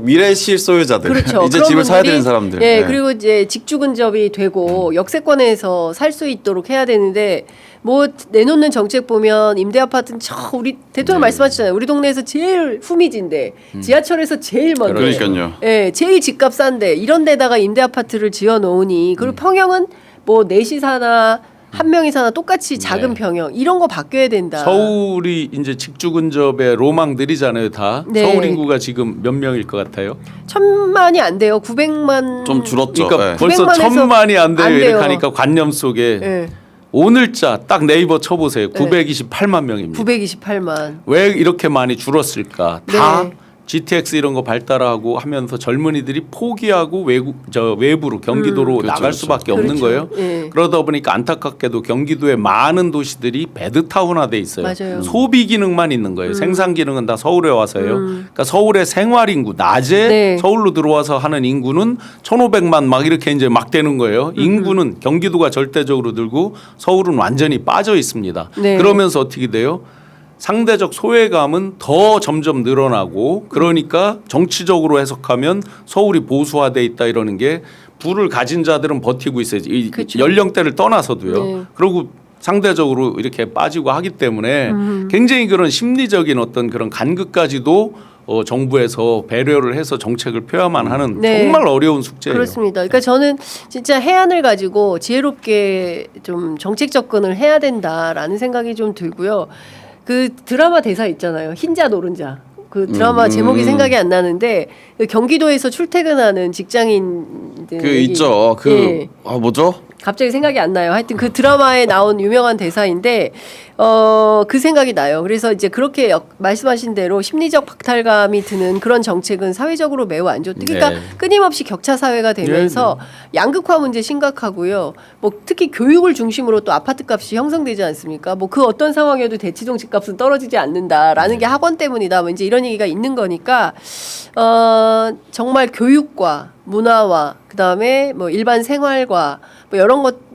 미래 실소유자들. 그렇죠. 이제 그런 집을 사야 분들이, 되는 사람들. 예, 네. 그리고 이제 직주 근접이 되고 역세권에서 살 수 있도록 해야 되는데 뭐 내놓는 정책 보면 임대 아파트는 우리 대통령 말씀하셨잖아요. 우리 동네에서 제일 후미진데 지하철에서 제일 먼데. 그러니까요. 예, 제일 집값 싼데 이런 데다가 임대 아파트를 지어 놓으니 그리고 평형은 뭐 넷이 사나 한 명이 사나 똑같이 작은 평형 이런 거 바뀌어야 된다. 서울이 이제 직주 근접의 로망들이잖아요, 다. 네. 서울 인구가 지금 몇 명일 것 같아요? 1000만이 안 돼요. 900만 좀 줄었죠. 그러니까 네. 벌써 900만 에서 1000만이 안 돼요. 안 돼요. 이렇게 하니까 관념 속에 예, 오늘자 딱 네이버 쳐보세요. 928만 명입니다. 928만. 왜 이렇게 많이 줄었을까? 다 네. GTX 이런 거 발달하고 하면서 젊은이들이 포기하고 외부로 경기도로 그렇죠, 나갈 그렇죠. 수밖에 없는 거예요. 예. 그러다 보니까 안타깝게도 경기도의 많은 도시들이 배드타운화돼 있어요. 맞아요. 소비 기능만 있는 거예요. 생산 기능은 다 서울에 와서요. 그러니까 서울의 생활 인구 낮에 네. 서울로 들어와서 하는 인구는 1,500만 막 이렇게 이제 막 되는 거예요. 인구는 경기도가 절대적으로 늘고 서울은 완전히 빠져 있습니다. 네. 그러면서 어떻게 돼요? 상대적 소외감은 더 점점 늘어나고 그러니까 정치적으로 해석하면 서울이 보수화돼 있다 이러는 게 부를 가진 자들은 버티고 있어요. 이 그쵸. 연령대를 떠나서도요. 네. 그리고 상대적으로 이렇게 빠지고 하기 때문에 굉장히 그런 심리적인 어떤 그런 간극까지도 정부에서 배려를 해서 정책을 펴야만 하는 네. 정말 어려운 숙제예요. 그렇습니다. 그러니까 저는 진짜 해안을 가지고 지혜롭게 좀 정책 접근을 해야 된다라는 생각이 좀 들고요. 그 드라마 대사 있잖아요. 흰자 노른자. 그 드라마 제목이 생각이 안 나는데 그 경기도에서 출퇴근하는 직장인들 있죠. 예. 뭐죠? 갑자기 생각이 안 나요. 하여튼 그 드라마에 나온 유명한 대사인데 그 생각이 나요. 그래서 이제 그렇게 말씀하신 대로 심리적 박탈감이 드는 그런 정책은 사회적으로 매우 안 좋다. 그러니까 네. 끊임없이 격차 사회가 되면서 양극화 문제 심각하고요. 뭐 특히 교육을 중심으로 또 아파트 값이 형성되지 않습니까? 뭐 그 어떤 상황에도 대치동 집값은 떨어지지 않는다라는 게 학원 때문이다. 뭐 이제 이런 얘기가 있는 거니까 정말 교육과 문화와 그다음에 뭐 일반 생활과 뭐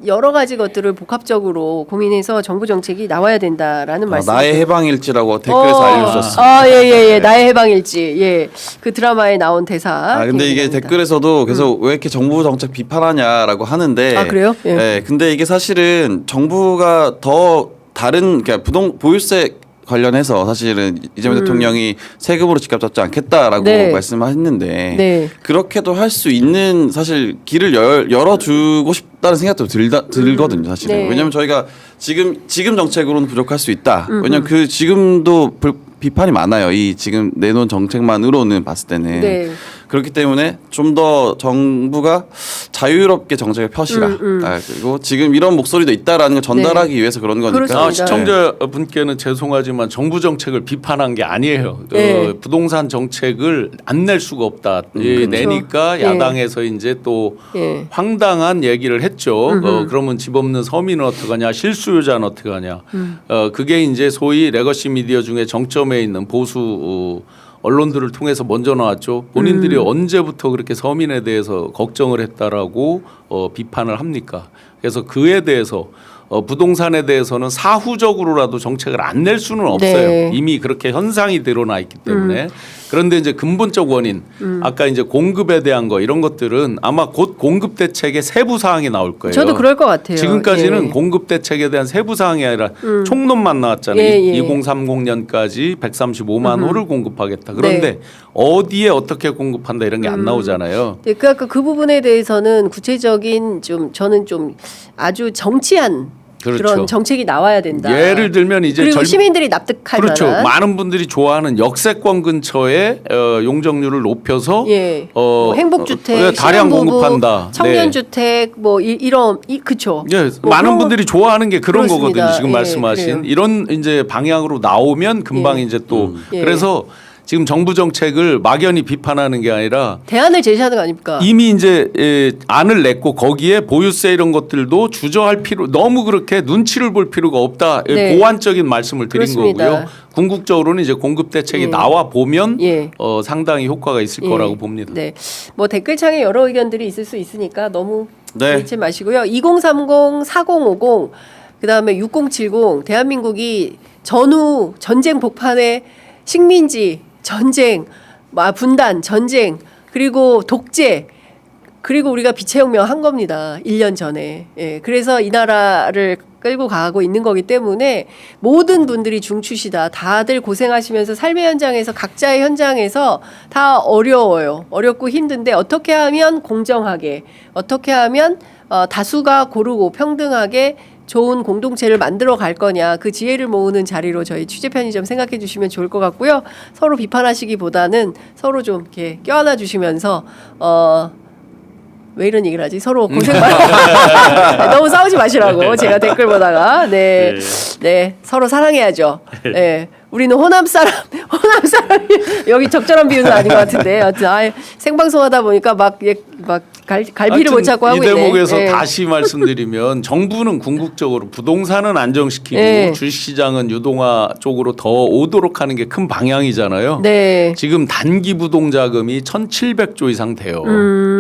여러 가지 것들을 복합적으로 고민해서 정부 정책이 나와야 된다라는 말씀. 나의 해방일지라고 댓글에서 알려주셨어요. 예. 나의 해방일지. 예. 그 드라마에 나온 대사. 근데 이게 기억납니다. 댓글에서도 계속 왜 이렇게 정부 정책 비판하냐라고 하는데. 그래요? 예. 네, 근데 이게 사실은 정부가 더 다른 그러니까 보유세 관련해서 사실은 이재명 대통령이 세금으로 집값 잡지 않겠다라고 네. 말씀하셨는데 네. 그렇게도 할 수 있는 사실 길을 열어주고 싶다는 생각도 들거든요 사실은. 네. 왜냐하면 저희가 지금 정책으로는 부족할 수 있다. 왜냐하면 그 지금도 비판이 많아요. 이 지금 내놓은 정책만으로는 봤을 때는. 네. 그렇기 때문에 좀 더 정부가 자유롭게 정책을 펴시라. 그리고 지금 이런 목소리도 있다라는 걸 전달하기 위해서 그런 거니까. 그렇습니다. 시청자분께는 죄송하지만 정부 정책을 비판한 게 아니에요. 네. 부동산 정책을 안 낼 수가 없다. 그렇죠. 내니까 예. 야당에서 이제 또 예. 황당한 얘기를 했죠. 그러면 집 없는 서민은 어떡하냐, 실수요자는 어떡하냐. 그게 이제 소위 레거시 미디어 중에 정점에 있는 보수 언론들을 통해서 먼저 나왔죠. 본인들이 언제부터 그렇게 서민에 대해서 걱정을 했다라고 비판을 합니까? 그래서 그에 대해서 부동산에 대해서는 사후적으로라도 정책을 안 낼 수는 없어요. 네. 이미 그렇게 현상이 드러나 있기 때문에. 그런데 이제 근본적 원인, 아까 이제 공급에 대한 거 이런 것들은 아마 곧 공급 대책의 세부 사항이 나올 거예요. 저도 그럴 것 같아요. 지금까지는 예. 공급 대책에 대한 세부 사항이 아니라 총론만 나왔잖아요. 예, 예. 2030년까지 135만 호를 공급하겠다. 그런데 네. 어디에 어떻게 공급한다 이런 게 안 나오잖아요. 네, 그 아까 그 부분에 대해서는 구체적인 좀 저는 좀 아주 정치한 그렇죠. 그런 정책이 나와야 된다. 예를 들면 이제 그리고 시민들이 납득할 그렇죠. 만한 많은 분들이 좋아하는 역세권 근처에 용적률을 높여서 예. 뭐 행복주택, 다량 신혼부부, 공급한다. 청년주택 뭐 이런 그쵸. 예, 뭐 많은 그런 분들이 좋아하는 게 그런 그렇습니다. 거거든요. 지금 예, 말씀하신 그래요. 이런 이제 방향으로 나오면 금방 예. 이제 또 예. 그래서 지금 정부 정책을 막연히 비판하는 게 아니라 대안을 제시하는 거 아닙니까? 이미 이제 안을 냈고 거기에 보유세 이런 것들도 주저할 필요 너무 그렇게 눈치를 볼 필요가 없다. 네. 보완적인 말씀을 드린 그렇습니다. 거고요. 궁극적으로는 이제 공급 대책이 예. 나와 보면 예. 상당히 효과가 있을 예. 거라고 봅니다. 네. 뭐 댓글창에 여러 의견들이 있을 수 있으니까 너무 네. 개의치 마시고요. 2030, 4050, 그다음에 6070 대한민국이 전후 전쟁 복판에 식민지, 전쟁, 분단, 전쟁, 그리고 독재 그리고 우리가 빛의 혁명 한 겁니다. 1년 전에. 예. 그래서 이 나라를 끌고 가고 있는 거기 때문에 모든 분들이 중추시다. 다들 고생하시면서 삶의 현장에서 각자의 현장에서 다 어려워요. 어렵고 힘든데 어떻게 하면 공정하게 어떻게 하면 다수가 고르고 평등하게 좋은 공동체를 만들어 갈 거냐 그 지혜를 모으는 자리로 저희 취재 편의점 생각해 주시면 좋을 것 같고요. 서로 비판하시기보다는 서로 좀 이렇게 껴안아 주시면서 왜 이런 얘기를 하지? 서로 고생 많이 너무 싸우지 마시라고 제가 댓글 보다가 네 서로 사랑해야죠. 네. 우리는 호남 사람이 여기 적절한 비유는 아닌 것 같은데 생방송하다 보니까 막 갈피를 못 찾고 하고 이 있네. 대목에서 네. 다시 말씀드리면 정부는 궁극적으로 부동산은 안정시키고 네. 주식시장은 유동화 쪽으로 더 오도록 하는 게 큰 방향이잖아요. 네. 지금 단기 부동자금이 1,700조 이상 돼요.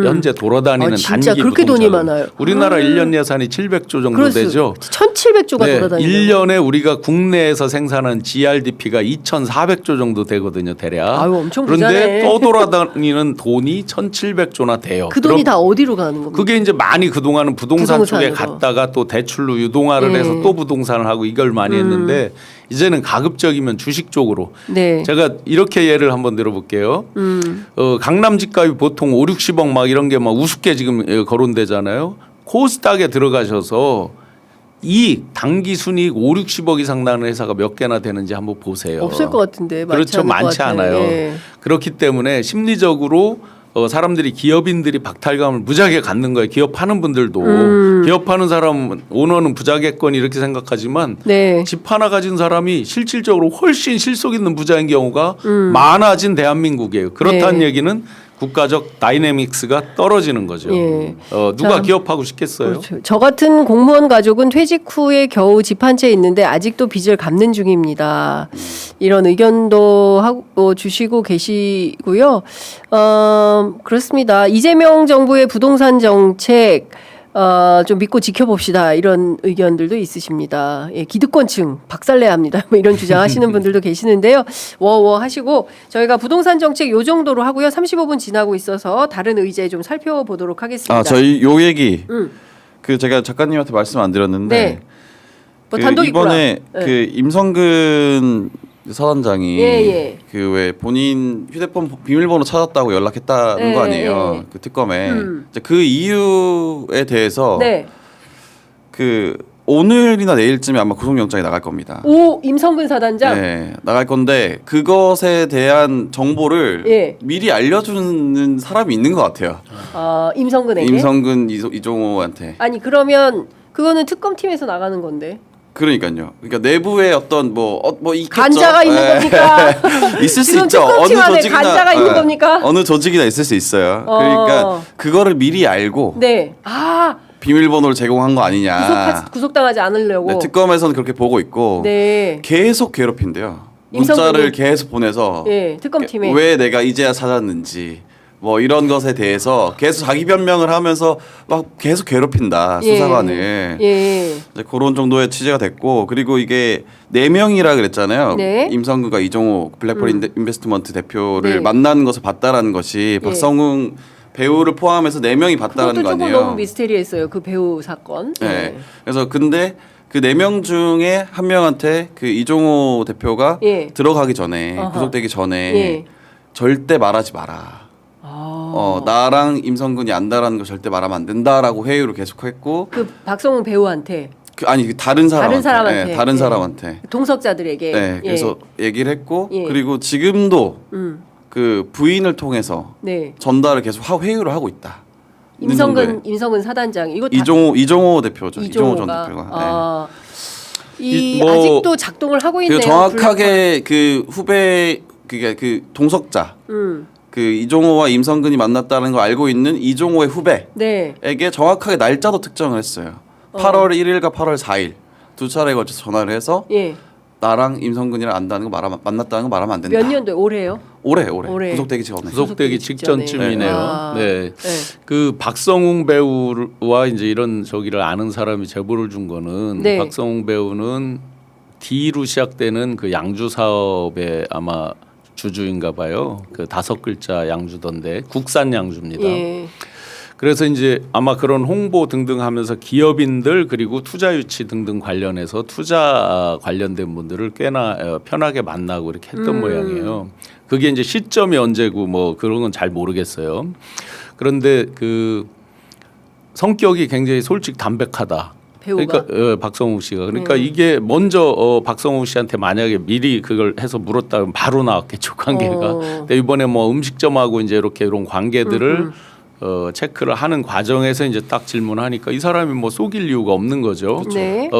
현재 돌아다니는 진짜 단기 그렇게 돈이 부동자금. 많아요. 우리나라 1년 예산이 700조 정도 되죠. 1,700조가 네, 돌아다니는 1년에 우리가 국내에서 생산한 GRDP가 2,400조 정도 되거든요, 대략. 아유, 엄청 그런데 부자네. 떠돌아다니는 돈이 1,700조나 돼요. 그 돈이 그럼 다 어디로 가는 겁니까? 그게 이제 많이 그동안은 부동산 쪽에 부동산으로. 갔다가 또 대출로 유동화를 네. 해서 또 부동산을 하고 이걸 많이 했는데 이제는 가급적이면 주식 쪽으로. 네. 제가 이렇게 예를 한번 들어볼게요. 강남 집값이 보통 5, 60억 막 이런 게 막 우습게 지금 거론되잖아요. 코스닥에 들어가셔서 이 단기 순이익 5, 60억 이상 나는 회사가 몇 개나 되는지 한번 보세요. 없을 것 같은데 그렇죠. 많지 않아요. 예. 그렇기 때문에 심리적으로 사람들이 기업인들이 박탈감을 무지하게 갖는 거예요. 기업하는 분들도 기업하는 사람 오너는 부자겠거니 이렇게 생각하지만 네. 집 하나 가진 사람이 실질적으로 훨씬 실속 있는 부자인 경우가 많아진 대한민국이에요. 그렇다는 네. 얘기는 국가적 다이내믹스가 떨어지는 거죠. 예. 누가 자, 기업하고 싶겠어요? 그렇죠. 저 같은 공무원 가족은 퇴직 후에 겨우 집 한 채 있는데 아직도 빚을 갚는 중입니다. 이런 의견도 하고 주시고 계시고요. 그렇습니다. 이재명 정부의 부동산 정책 좀 믿고 지켜봅시다. 이런 의견들도 있으십니다. 예, 기득권층 박살내야 합니다. 뭐 이런 주장하시는 분들도 계시는데요. 워워 하시고 저희가 부동산 정책 요 정도로 하고요. 35분 지나고 있어서 다른 의제 좀 살펴보도록 하겠습니다. 저희 요 얘기 그 제가 작가님한테 말씀 안 드렸는데 네. 뭐 그 단독 이번에 있구나. 그 임성근 사단장이 예. 그 왜 본인 휴대폰 비밀번호 찾았다고 연락했다는 예, 거 아니에요. 예. 그 특검에 이제 그 이유에 대해서 네. 그 오늘이나 내일쯤에 아마 구속영장이 나갈 겁니다. 오 임성근 사단장. 네, 나갈 건데 그것에 대한 정보를 예. 미리 알려주는 사람이 있는 것 같아요. 임성근에게. 임성근 이종호한테. 아니 그러면 그거는 특검팀에서 나가는 건데. 그러니까요. 그러니까 내부에 어떤 뭐 있겠죠. 간자가 있는 예. 겁니까? 있을 수 지금 있죠. 특검팀 안에 간자가 있는 겁니까? 어느 조직이나 있을 수 있어요. 그러니까 그거를 미리 알고 네. 비밀번호를 제공한 거 아니냐. 구속당하지 않으려고. 네, 특검에서는 그렇게 보고 있고 네. 계속 괴롭힌대요. 임성근이? 문자를 계속 보내서 예, 특검팀에. 왜 내가 이제야 찾았는지 뭐 이런 것에 대해서 계속 자기 변명을 하면서 막 계속 괴롭힌다 수사관을. 이제 그런 정도의 취재가 됐고 그리고 이게 4명이라 그랬잖아요. 네. 임성근과 이종호 블랙펄 인베스트먼트 대표를 만나는 것을 봤다라는 것이 박성웅 배우를 포함해서 4명이 봤다라는 거 아니에요. 그것도 조금 너무 미스테리했어요. 그 배우 사건. 네. 그래서 근데 그 4명 중에 한 명한테 그 이종호 대표가 들어가기 전에 구속되기 전에 절대 말하지 마라. 나랑 임성근이 안다라는 거 절대 말하면 안 된다라고 회유를 계속했고 그 박성웅 배우한테 아니 다른 사람한테 다른 사람한테 동석자들에게 네, 그래서 얘기를 했고 그리고 지금도 그 부인을 통해서 전달을 계속 회유를 하고 있다. 임성근 사단장 이거 이종호 대표죠. 이종호 전 대표가. 아직도 작동을 하고 있네요. 정확하게 그 후배 그게 그 동석자 그 이종호와 임성근이 만났다는 걸 알고 있는 이종호의 후배에게 정확하게 날짜도 특정을 했어요. 8월 1일과 8월 4일 두 차례에 걸쳐서 전화를 해서 나랑 임성근이랑 안다는 거 만났다는 거 말하면 안 된다. 몇 년도에 올해요? 올해. 구속되기 직전쯤이네요. 네. 그 박성웅 배우와 이제 이런 저기를 아는 사람이 제보를 준 거는 박성웅 배우는 D로 시작되는 그 양주 사업의 아마 주주인가 봐요. 그 5글자 양주던데 국산 양주입니다. 그래서 이제 아마 그런 홍보 등등 하면서 기업인들 그리고 투자 유치 등등 관련해서 투자 관련된 분들을 꽤나 편하게 만나고 이렇게 했던 모양이에요. 그게 이제 시점이 언제고 뭐 그런 건 잘 모르겠어요. 그런데 그 성격이 굉장히 솔직 담백하다. 배우가? 그러니까 박성웅 씨가 그러니까 이게 먼저 박성웅 씨한테 만약에 미리 그걸 해서 물었다면 바로 나왔겠죠 관계가. 근데 이번에 뭐 음식점하고 이제 이렇게 이런 관계들을 체크를 하는 과정에서 이제 딱 질문하니까 이 사람이 뭐 속일 이유가 없는 거죠.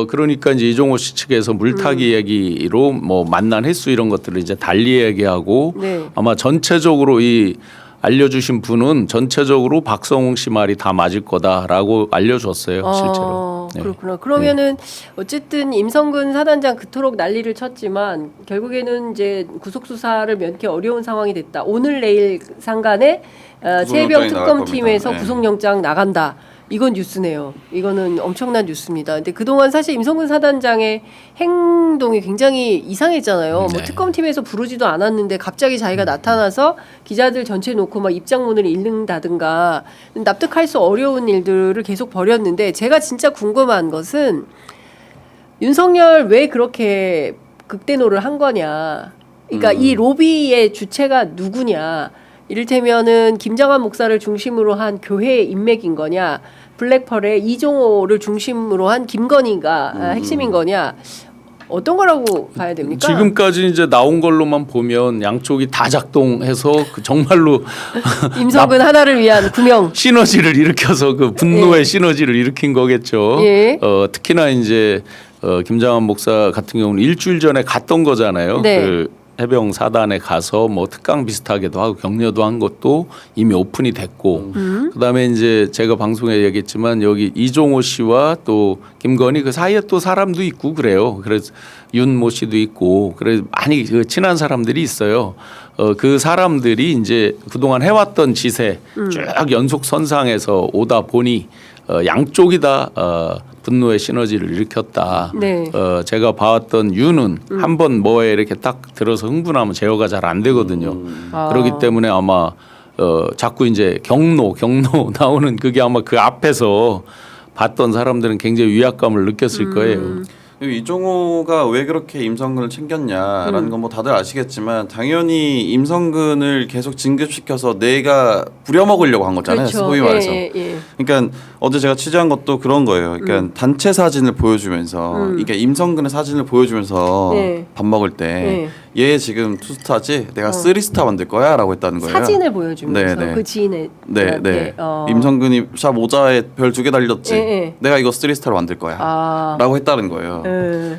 그러니까 이제 이종호 씨 측에서 물타기 얘기로 뭐 만난 횟수 이런 것들을 이제 달리 얘기하고 아마 전체적으로 이 알려주신 분은 전체적으로 박성웅 씨 말이 다 맞을 거다라고 알려줬어요 실제로. 그렇구나. 그러면은 어쨌든 임성근 사단장 그토록 난리를 쳤지만 결국에는 이제 구속 수사를 면키 어려운 상황이 됐다. 오늘 내일 상간에 최혜병 특검팀에서 구속영장 나간다. 이건 뉴스네요. 이거는 엄청난 뉴스입니다. 근데 그동안 사실 임성근 사단장의 행동이 굉장히 이상했잖아요. 뭐 특검팀에서 부르지도 않았는데 갑자기 자기가 나타나서 기자들 전체 놓고 막 입장문을 읽는다든가 납득할 수 어려운 일들을 계속 벌였는데 제가 진짜 궁금한 것은 윤석열 왜 그렇게 극대노를 한 거냐. 그러니까 이 로비의 주체가 누구냐. 이를테면은 김장한 목사를 중심으로 한 교회 인맥인 거냐, 블랙펄의 이종호를 중심으로 한 김건희가 핵심인 거냐, 어떤 거라고 봐야 됩니까? 지금까지 이제 나온 걸로만 보면 양쪽이 다 작동해서 그 정말로 임성근 하나를 위한 구명 시너지를 일으켜서 그 분노의 시너지를 일으킨 거겠죠. 특히나 이제 김장한 목사 같은 경우는 일주일 전에 갔던 거잖아요. 그 해병 사단에 가서 뭐 특강 비슷하게도 하고 격려도 한 것도 이미 오픈이 됐고 그다음에 이제 제가 방송에 얘기했지만 여기 이종호 씨와 또 김건희 그 사이에 또 사람도 있고 그래요. 그래서 윤모 씨도 있고 그래서 많이 그 친한 사람들이 있어요. 그 사람들이 이제 그동안 해왔던 짓에 쭉 연속 선상에서 오다 보니 양쪽이 다 분노의 시너지를 일으켰다. 제가 봐왔던 윤은 한번 뭐에 이렇게 딱 들어서 흥분하면 제어가 잘 안 되거든요. 그렇기 때문에 아마 자꾸 이제 경로 나오는 그게 아마 그 앞에서 봤던 사람들은 굉장히 위압감을 느꼈을 거예요. 이종호가 왜 그렇게 임성근을 챙겼냐라는 건 뭐 다들 아시겠지만 당연히 임성근을 계속 진급시켜서 내가 부려먹으려고 한 거잖아요. 소위 말해서. 그러니까 어제 제가 취재한 것도 그런 거예요. 그러니까 단체 사진을 보여주면서 이게 임성근의 사진을 보여주면서 밥 먹을 때 얘 지금 투스타지 내가 3스타 만들 거야 라고 했다는 거예요. 사진을 보여주면서 그 지인의 임성근이 샵 모자에 별 2개 달렸지 내가 이거 3스타로 만들 거야 라고 했다는 거예요.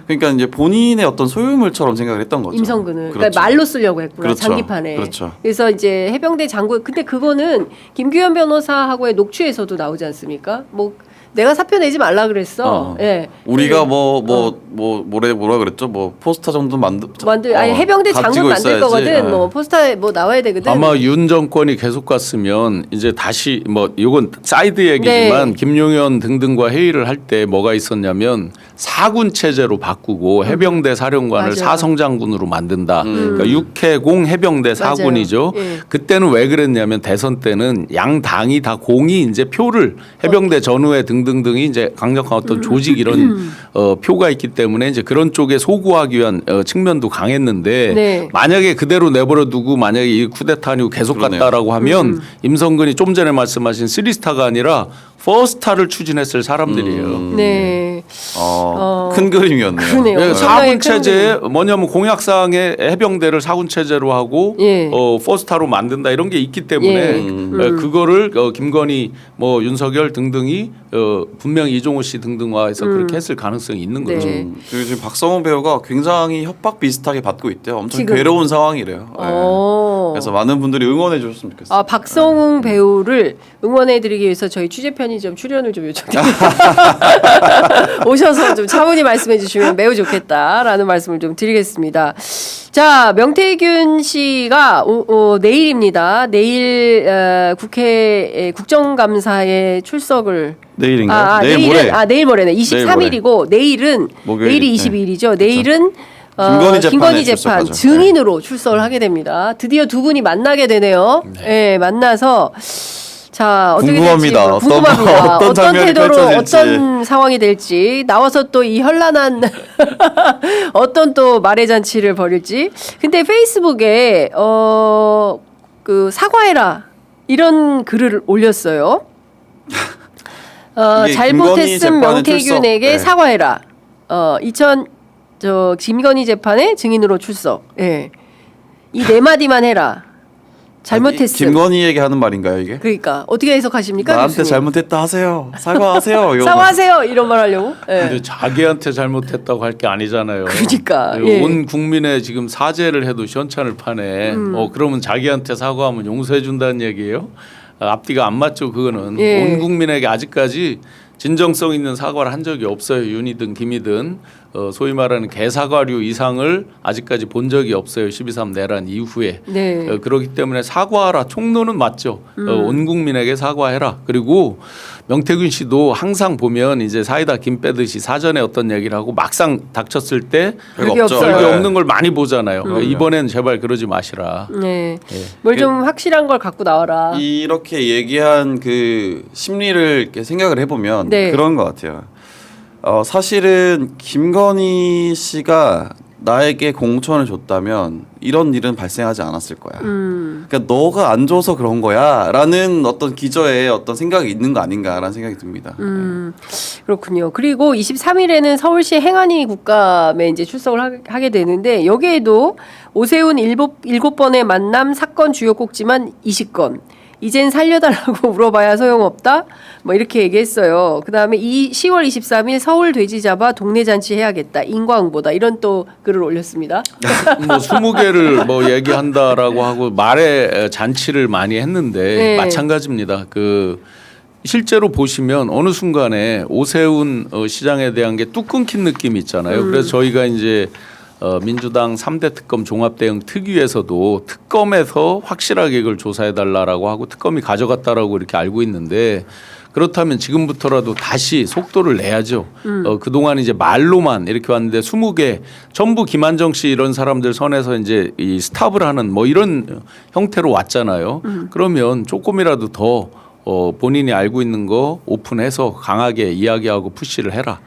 그러니까 이제 본인의 어떤 소유물처럼 생각을 했던 거죠. 임성근을 그러니까 말로 쓰려고 했구나. 장기판에. 그래서 이제 해병대 장군 근데 그거는 김규현 변호사하고의 녹취에서도 나오지 않습니까? 뭐 내가 사표 내지 말라 그랬어. 예. 우리가 뭐라 그랬죠? 뭐 포스터 정도 아니 해병대 장군 만들 있어야지. 거거든. 뭐 포스터에 뭐 나와야 되거든. 아마 윤 정권이 계속 갔으면 이제 다시 뭐 이건 사이드 얘기지만 네. 김용현 등등과 회의를 할 때 뭐가 있었냐면 사군 체제로 바꾸고 해병대 사령관을 맞아요. 사성장군으로 만든다. 그러니까 육해공 해병대 사군이죠. 예. 그때는 왜 그랬냐면 대선 때는 양 당이 다 공이 이제 표를 해병대 전후에 등등등이 이제 강력한 어떤 조직 이런 표가 있기 때문에 이제 그런 쪽에 소구하기 위한 측면도 강했는데 네. 만약에 그대로 내버려 두고 만약에 이 쿠데타 아니고 계속 그러네요. 갔다라고 하면 임성근이 좀 전에 말씀하신 3스타가 아니라 4스타를 추진했을 사람들이에요. 네. 큰 그림이었네요. 그러네요. 예, 상당히 4군 체제에 뭐냐면 공약상에 해병대를 4군 체제로 하고 예. 4스타로 만든다 이런 게 있기 때문에 예. 그거를 김건희 뭐 윤석열 등등이 분명히 이종호 씨 등등과 해서 그렇게 했을 가능성이 있는 네. 거죠. 그리고 지금 박성훈 배우가 굉장히 협박 비슷하게 받고 있대요. 엄청 지금? 괴로운 상황이래요. 네. 그래서 많은 분들이 응원해 주셨으면 좋겠어요. 아, 박성웅 배우를 응원해드리기 위해서 저희 취재 편의점 출연을 좀 요청드립니다. 오셔서 좀 차분히 말씀해주시면 매우 좋겠다라는 말씀을 좀 드리겠습니다. 자, 명태균 씨가 내일입니다. 내일 국회 국정감사에 출석을 내일인가요? 내일 모레. 내일 모레네. 23일이고 내일은 목요일. 내일이 22일이죠. 내일은 김건희 재판 출석하죠. 증인으로 출석을 하게 됩니다. 드디어 두 분이 만나게 되네요. 네, 만나서 자 어떻게 궁금합니다. 될지 궁금합니다. 어떤 장면이 태도로 펼쳐질지. 어떤 상황이 될지 나와서 또 이 현란한 어떤 또 말의 잔치를 벌일지. 근데 페이스북에 그 사과해라 이런 글을 올렸어요. 이게 김건희 잘못했음 재판에 명태균에게 출석. 네. 사과해라. 김건희 재판에 증인으로 출석. 예. 이 네 마디만 해라. 잘못했음. 김건희에게 하는 말인가요 이게? 그러니까 어떻게 해석하십니까? 나한테 교수님? 잘못했다 하세요. 사과하세요. 이거 사과하세요. 이런 말 하려고. 예. 근데 자기한테 잘못했다고 할 게 아니잖아요. 그러니까, 네, 예. 온 국민에 지금 사죄를 해도 시원찮을 판에 그러면 자기한테 사과하면 용서해 준다는 얘기예요? 앞뒤가 안 맞죠. 그거는 예. 온 국민에게 아직까지 진정성 있는 사과를 한 적이 없어요. 윤이든 김이든 소위 말하는 개사과류 이상을 아직까지 본 적이 없어요. 12.3 내란 이후에. 네. 그렇기 때문에 사과하라. 총론은 맞죠. 온 국민에게 사과해라. 그리고 명태균 씨도 항상 보면 이제 사이다 김 빼듯이 사전에 어떤 얘기를 하고 막상 닥쳤을 때 그게 없어요. 별게 네. 없는 걸 많이 보잖아요. 이번엔 제발 그러지 마시라. 네. 예. 뭘 좀 확실한 걸 갖고 나와라. 이렇게 얘기한 그 심리를 이렇게 생각을 해보면 네. 그런 것 같아요. 사실은 김건희 씨가 나에게 공천을 줬다면 이런 일은 발생하지 않았을 거야. 그러니까 너가 안 줘서 그런 거야라는 어떤 기저에 어떤 생각이 있는 거 아닌가라는 생각이 듭니다. 그렇군요. 그리고 23일에는 서울시 행안위 국감에 이제 출석을 하게 되는데 여기에도 오세훈 7번의 만남 사건 주요 꼭지만 20건. 이젠 살려달라고 물어봐야 소용없다. 뭐 이렇게 얘기했어요. 그다음에 10월 23일 서울 돼지 잡아 동네 잔치 해야겠다. 인과응보다 이런 또 글을 올렸습니다. 뭐 20개를 뭐 얘기한다라고 하고 말에 잔치를 많이 했는데 네. 마찬가지입니다. 그 실제로 보시면 어느 순간에 오세훈 시장에 대한 게 뚝 끊긴 느낌이 있잖아요. 그래서 저희가 이제 민주당 3대 특검 종합대응 특위에서도 특검에서 확실하게 이걸 조사해달라고 하고 특검이 가져갔다라고 이렇게 알고 있는데 그렇다면 지금부터라도 다시 속도를 내야죠. 그동안 이제 말로만 이렇게 왔는데 20개 전부 김한정 씨 이런 사람들 선에서 이제 이 스탑을 하는 뭐 이런 형태로 왔잖아요. 그러면 조금이라도 더 본인이 알고 있는 거 오픈해서 강하게 이야기하고 푸시를 해라.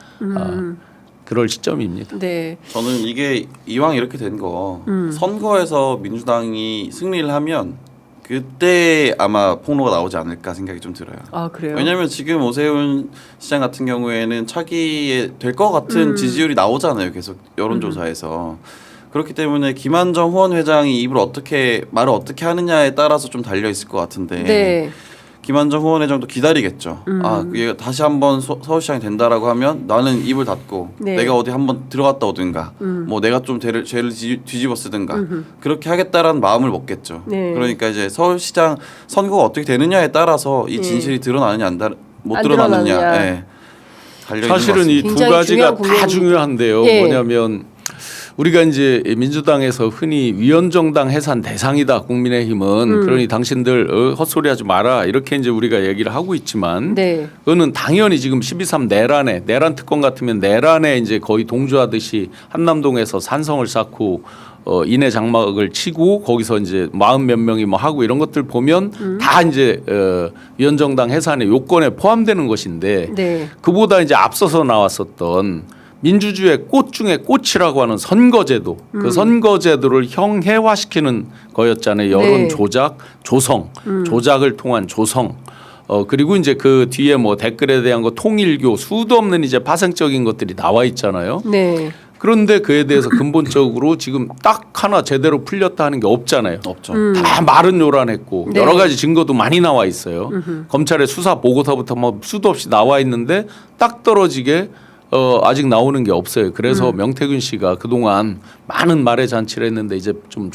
그럴 시점입니다. 네. 저는 이게 이왕 이렇게 된 거 선거에서 민주당이 승리를 하면 그때 아마 폭로가 나오지 않을까 생각이 좀 들어요. 아, 그래요? 왜냐하면 지금 오세훈 시장 같은 경우에는 차기에 될 것 같은 지지율이 나오잖아요. 계속 여론조사에서. 그렇기 때문에 김한정 후원회장이 말을 어떻게 하느냐에 따라서 좀 달려 있을 것 같은데 네. 김한정 후원회장도 기다리겠죠. 그게 다시 한번 서울시장이 된다라고 하면 나는 입을 닫고 네. 내가 어디 한번 들어갔다 오든가 뭐 내가 좀 죄를 뒤집어 쓰든가 그렇게 하겠다라는 마음을 먹겠죠. 네. 그러니까 이제 서울시장 선거가 어떻게 되느냐에 따라서 이 진실이 드러나느냐 못 안 드러나느냐. 드러나느냐. 예. 달려 있는 사실은 이 두 굉장히 가지가 중요한 다 중요한데요. 예. 뭐냐면 우리가 이제 민주당에서 흔히 위원정당 해산 대상이다 국민의힘은 그러니 당신들 헛소리하지 마라 이렇게 이제 우리가 얘기를 하고 있지만 네. 그거는 당연히 지금 12.3 내란 특권 같으면 내란에 이제 거의 동조하듯이 한남동에서 산성을 쌓고 인해 장막을 치고 거기서 이제 40 몇 명이 뭐 하고 이런 것들 보면 다 이제 위원정당 해산의 요건에 포함되는 것인데 네. 그보다 이제 앞서서 나왔었던 민주주의의 꽃 중에 꽃이라고 하는 선거제도 그 선거제도를 형해화시키는 거였잖아요. 여론 네. 조작, 조성, 조작을 통한 조성. 그리고 이제 그 뒤에 뭐 댓글에 대한 거 통일교 수도 없는 이제 파생적인 것들이 나와 있잖아요. 네. 그런데 그에 대해서 근본적으로 지금 딱 하나 제대로 풀렸다 하는 게 없잖아요. 없죠. 다 말은 요란했고 네. 여러 가지 증거도 많이 나와 있어요. 검찰의 수사 보고서부터 뭐 수도 없이 나와 있는데 딱 떨어지게 아직 나오는 게 없어요. 그래서 명태균 씨가 그동안 많은 말의 잔치를 했는데 이제 좀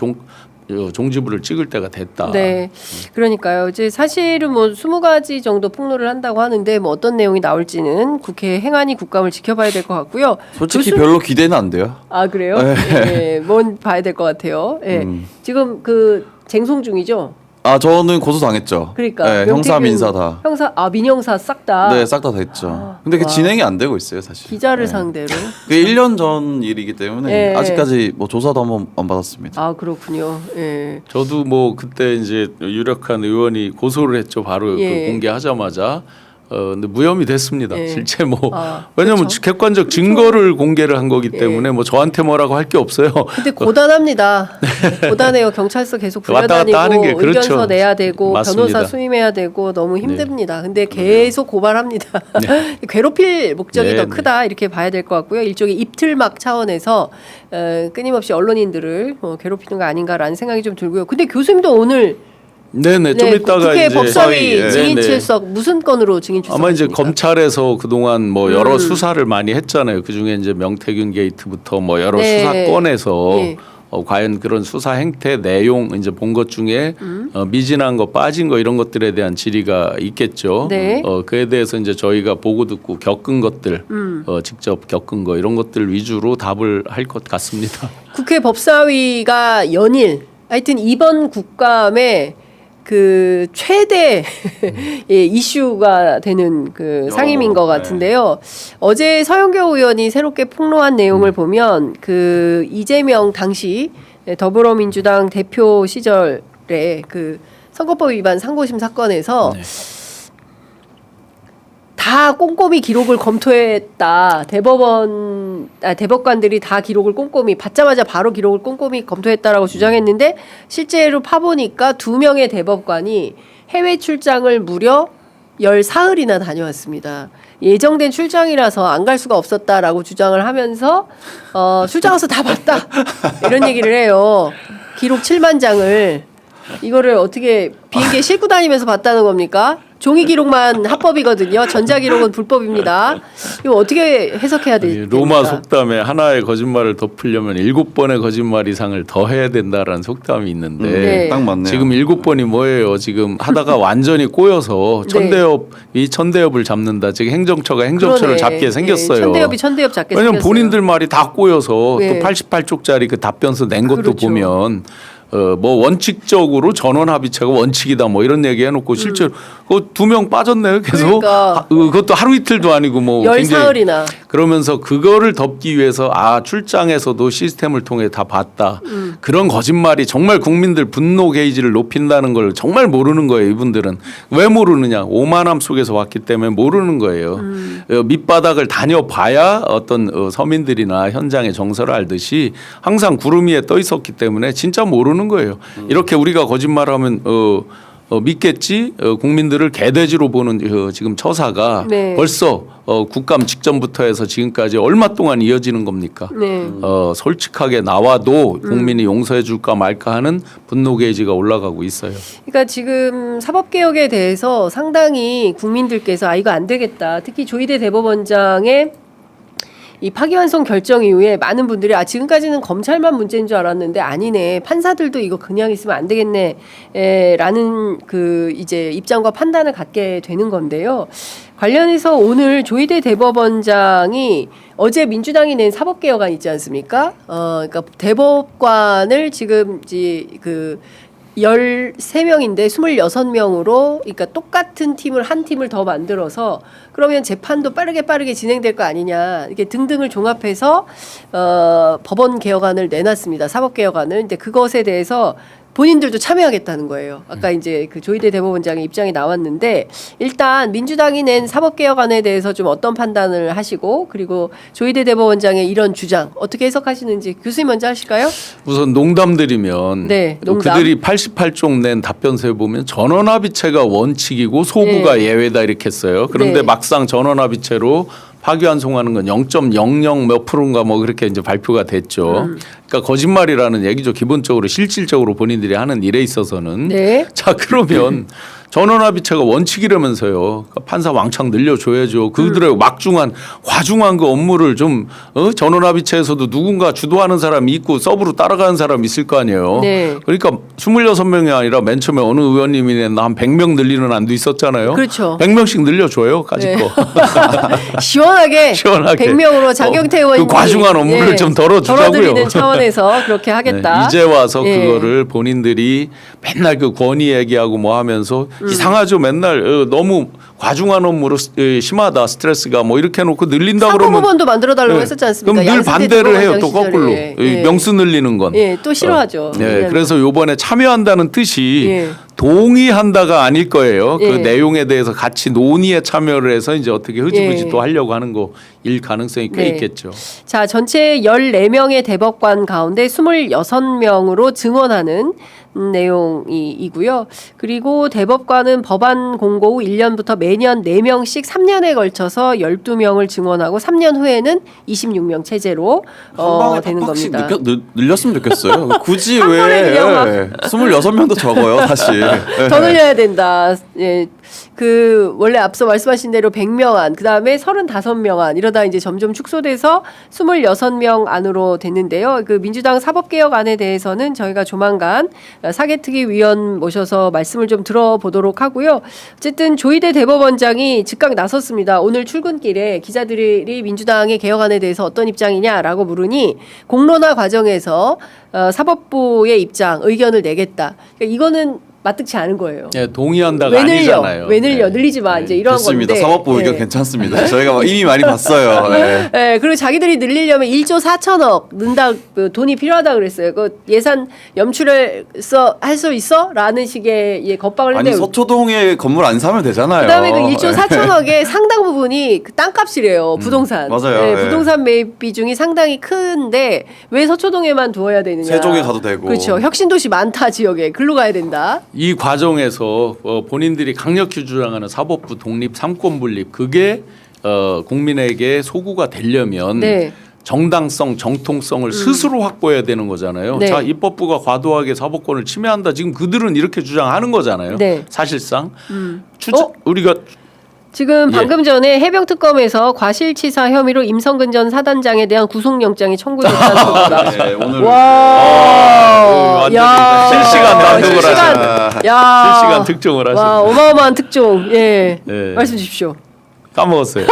종지부를 찍을 때가 됐다. 네. 그러니까요. 이제 사실은 뭐 20가지 정도 폭로를 한다고 하는데 뭐 어떤 내용이 나올지는 국회 행안위 국감을 지켜봐야 될 것 같고요. 솔직히 별로 기대는 안 돼요. 아, 그래요? 네. 네. 뭔 봐야 될 것 같아요. 예. 지금 그 쟁송 중이죠. 아 저는 고소 당했죠. 그러니까 네, 형사 민사 다. 민형사 싹 다. 네, 싹 다 됐죠. 근데 그 와. 진행이 안 되고 있어요, 사실. 기자를 네. 상대로. 그게 1년 전 일이기 때문에 네. 아직까지 뭐 조사도 한번 안 받았습니다. 아, 그렇군요. 예. 저도 뭐 그때 이제 유력한 의원이 고소를 했죠. 바로 예. 그 공개하자마자. 근데 무혐의 됐습니다. 예. 실제 뭐 아, 왜냐하면 그렇죠. 객관적 증거를 공개를 한 거기 예. 때문에 뭐 저한테 뭐라고 할 게 없어요. 근데 고단합니다. 고단해요. 경찰서 계속 왔다 갔다 하는 게 불려다니고 그렇죠. 의견서 내야 되고 맞습니다. 변호사 수임해야 되고 너무 힘듭니다. 근데 계속 고발합니다. 괴롭힐 목적이 네, 더 네. 크다 이렇게 봐야 될 것 같고요. 일종의 입틀막 차원에서 끊임없이 언론인들을 괴롭히는 거 아닌가라는 생각이 좀 들고요. 근데 교수님도 오늘 네네 좀 이따가 국회 이제 법사위 예. 증인 네네. 출석 무슨 건으로 증인 출석? 아마 이제 검찰에서 그동안 뭐 여러 수사를 많이 했잖아요. 그 중에 이제 명태균 게이트부터 뭐 여러 네. 수사건에서 예. 과연 그런 수사 행태 내용 이제 본 것 중에 미진한 거 빠진 거 이런 것들에 대한 질의가 있겠죠. 네. 그에 대해서 이제 저희가 보고 듣고 겪은 것들 직접 겪은 거 이런 것들 위주로 답을 할 것 같습니다. 국회 법사위가 연일 하여튼 이번 국감에 그 최대 예, 이슈가 되는 그 상임인 것 같은데요. 어제 서영교 의원이 새롭게 폭로한 내용을 보면 그 이재명 당시 더불어민주당 대표 시절에 그 선거법 위반 상고심 사건에서 네. 다 꼼꼼히 기록을 검토했다. 대법관들이 다 기록을 꼼꼼히 받자마자 바로 기록을 꼼꼼히 검토했다라고 주장했는데 실제로 파보니까 2명의 대법관이 해외 출장을 무려 14일이나 다녀왔습니다. 예정된 출장이라서 안 갈 수가 없었다라고 주장을 하면서 출장 가서 다 봤다. 이런 얘기를 해요. 기록 7만 장을 이거를 어떻게 비행기에 싣고 다니면서 봤다는 겁니까? 종이 기록만 합법이거든요. 전자 기록은 불법입니다. 이거 어떻게 해석해야 됩니까? 로마 속담에 하나의 거짓말을 덮으려면 7번의 거짓말 이상을 더 해야 된다라는 속담이 있는데 네. 딱 맞네요. 지금 7번이 뭐예요? 지금 하다가 완전히 꼬여서 천대엽이 천대엽을 잡는다. 즉 행정처가 행정처를 그러네. 잡게 생겼어요. 예, 천대엽이 천대엽 잡게 왜냐면 생겼어요. 본인들 말이 다 꼬여서 네. 또 88쪽짜리 그 답변서 낸 것도 그렇죠. 보면 뭐 원칙적으로 전원 합의체가 원칙이다 뭐 이런 얘기 해놓고 실제로 그 2명 빠졌네요 계속. 그러니까. 그것도 하루 이틀도 아니고 뭐 굉장히 14일이나. 그러면서 그거를 덮기 위해서 출장에서도 시스템을 통해 다 봤다. 그런 거짓말이 정말 국민들 분노 게이지를 높인다는 걸 정말 모르는 거예요. 이분들은 왜 모르느냐? 오만함 속에서 왔기 때문에 모르는 거예요. 밑바닥을 다녀봐야 어떤 서민들이나 현장의 정서를 알듯이 항상 구름 위에 떠 있었기 때문에 진짜 모르는 거예요. 이렇게 우리가 거짓말하면 믿겠지. 국민들을 개돼지로 보는 지금 처사가 네. 벌써 국감 직전부터 해서 지금까지 얼마 동안 이어지는 겁니까? 네. 솔직하게 나와도 국민이 용서해 줄까 말까 하는 분노 게이지가 올라가고 있어요. 그러니까 지금 사법개혁에 대해서 상당히 국민들께서 이거 안 되겠다. 특히 조희대 대법원장의 이 파기환송 결정 이후에 많은 분들이 지금까지는 검찰만 문제인 줄 알았는데 아니네. 판사들도 이거 그냥 있으면 안 되겠네. 라는 그 이제 입장과 판단을 갖게 되는 건데요. 관련해서 오늘 조희대 대법원장이 어제 민주당이 낸 사법개혁안 있지 않습니까? 그러니까 대법관을 지금 이제 그 13명인데 26명으로 그러니까 똑같은 팀을 한 팀을 더 만들어서 그러면 재판도 빠르게 진행될 거 아니냐 이렇게 등등을 종합해서 법원 개혁안을 내놨습니다. 사법 개혁안을. 근데 그것에 대해서 본인들도 참여하겠다는 거예요. 아까 이제 그 조희대 대법원장의 입장이 나왔는데 일단 민주당이 낸 사법개혁안에 대해서 좀 어떤 판단을 하시고 그리고 조희대 대법원장의 이런 주장 어떻게 해석하시는지 교수님 먼저 하실까요? 우선 농담드리면 네, 농담. 그들이 88쪽 낸 답변서에 보면 전원합의체가 원칙이고 소부가 예외다 이렇게 했어요. 그런데 네. 막상 전원합의체로 파기환송하는 건 0.00 몇 프로인가 뭐 그렇게 이제 발표가 됐죠. 그러니까 거짓말이라는 얘기죠. 기본적으로 실질적으로 본인들이 하는 일에 있어서는. 네. 자 그러면 전원합의체가 원칙이라면서요. 그러니까 판사 왕창 늘려줘야죠. 그들의 막중한 과중한 그 업무를 좀 전원합의체에서도 누군가 주도하는 사람이 있고 서브로 따라가는 사람이 있을 거 아니에요. 네. 그러니까 26명이 아니라 맨 처음에 어느 의원님이 냈나 한 100명 늘리는 안도 있었잖아요. 그렇죠. 100명씩 늘려줘요. 까짓 네. 거. 시원하게 100명으로 장경태 의원님 그 과중한 업무를 좀 덜어주자고요. 덜어드리는 차원에서 그렇게 하겠다. 네, 이제 와서 예. 그거를 본인들이 맨날 그 권위 얘기하고 뭐 하면서 이상하죠. 맨날 너무 과중한 업무로 심하다 스트레스가 뭐 이렇게 해놓고 늘린다 그러면 사법부원도 만들어 달라고 했었지 않습니까? 그럼 늘 반대를 해요. 또 시절에. 거꾸로 예. 명수 늘리는 건. 예, 또 싫어하죠. 네, 그래서 요번에 참여한다는 뜻이 예. 동의한다가 아닐 거예요. 예. 그 내용에 대해서 같이 논의에 참여를 해서 이제 어떻게 흐지부지 예. 또 하려고 하는 거일 가능성이 꽤 네. 있겠죠. 자, 전체 14명의 대법관 가운데 26명으로 증언하는 내용이고요. 그리고 대법관은 법안 공고 후 1년부터 매년 4명씩 3년에 걸쳐서 12명을 증언하고 3년 후에는 26명 체제로 한 방에 되는 팍팍씩 겁니다. 늘렸으면 좋겠어요. 굳이 한 번에 왜 그냥 막 26명도 적어요, 사실. 더 늘려야 된다. 예. 그 원래 앞서 말씀하신 대로 100명 안, 그다음에 35명 안 이러다 이제 점점 축소돼서 26명 안으로 됐는데요. 그 민주당 사법개혁안에 대해서는 저희가 조만간 사개특위 위원 모셔서 말씀을 좀 들어보도록 하고요. 어쨌든 조희대 대법원장이 즉각 나섰습니다. 오늘 출근길에 기자들이 민주당의 개혁안에 대해서 어떤 입장이냐라고 물으니 공론화 과정에서 사법부의 입장, 의견을 내겠다. 그러니까 이거는 마뜩치 않은 거예요. 네, 동의한다가 왜 늘려? 아니잖아요. 왜 늘려? 네. 늘리지 마. 네. 이제 이런 좋습니다. 건데. 사법부 의견 예. 괜찮습니다. 저희가 이미 많이 봤어요. 네. 네, 그리고 자기들이 늘리려면 1조 4천억 는다 돈이 필요하다 그랬어요. 그 예산 염출해서 할 수 있어? 라는 식의 겁박을 아니 했는데 서초동에 건물 안 사면 되잖아요. 그다음에 그 1조 4천억의 상당 부분이 그 땅값이래요. 부동산. 맞아요. 네, 네. 부동산 매입 비중이 상당히 큰데 왜 서초동에만 두어야 되느냐. 세종에 가도 되고. 그렇죠. 혁신도시 많다 지역에. 글로 가야 된다. 이 과정에서 본인들이 강력히 주장하는 사법부 독립, 삼권 분립 그게 국민에게 소구가 되려면 네. 정당성, 정통성을 스스로 확보해야 되는 거잖아요. 네. 자, 입법부가 과도하게 사법권을 침해한다. 지금 그들은 이렇게 주장하는 거잖아요. 네. 사실상 어? 우리가 지금 방금 전에 해병특검에서 과실치사 혐의로 임성근 전 사단장에 대한 구속영장이 청구됐다는 겁니다. 네, 오늘 와, 완전히 야, 실시간 단독을 야, 실시간 특종을 와, 하시네. 어마어마한 특종. 예, 네. 말씀 주십시오. 까먹었어요.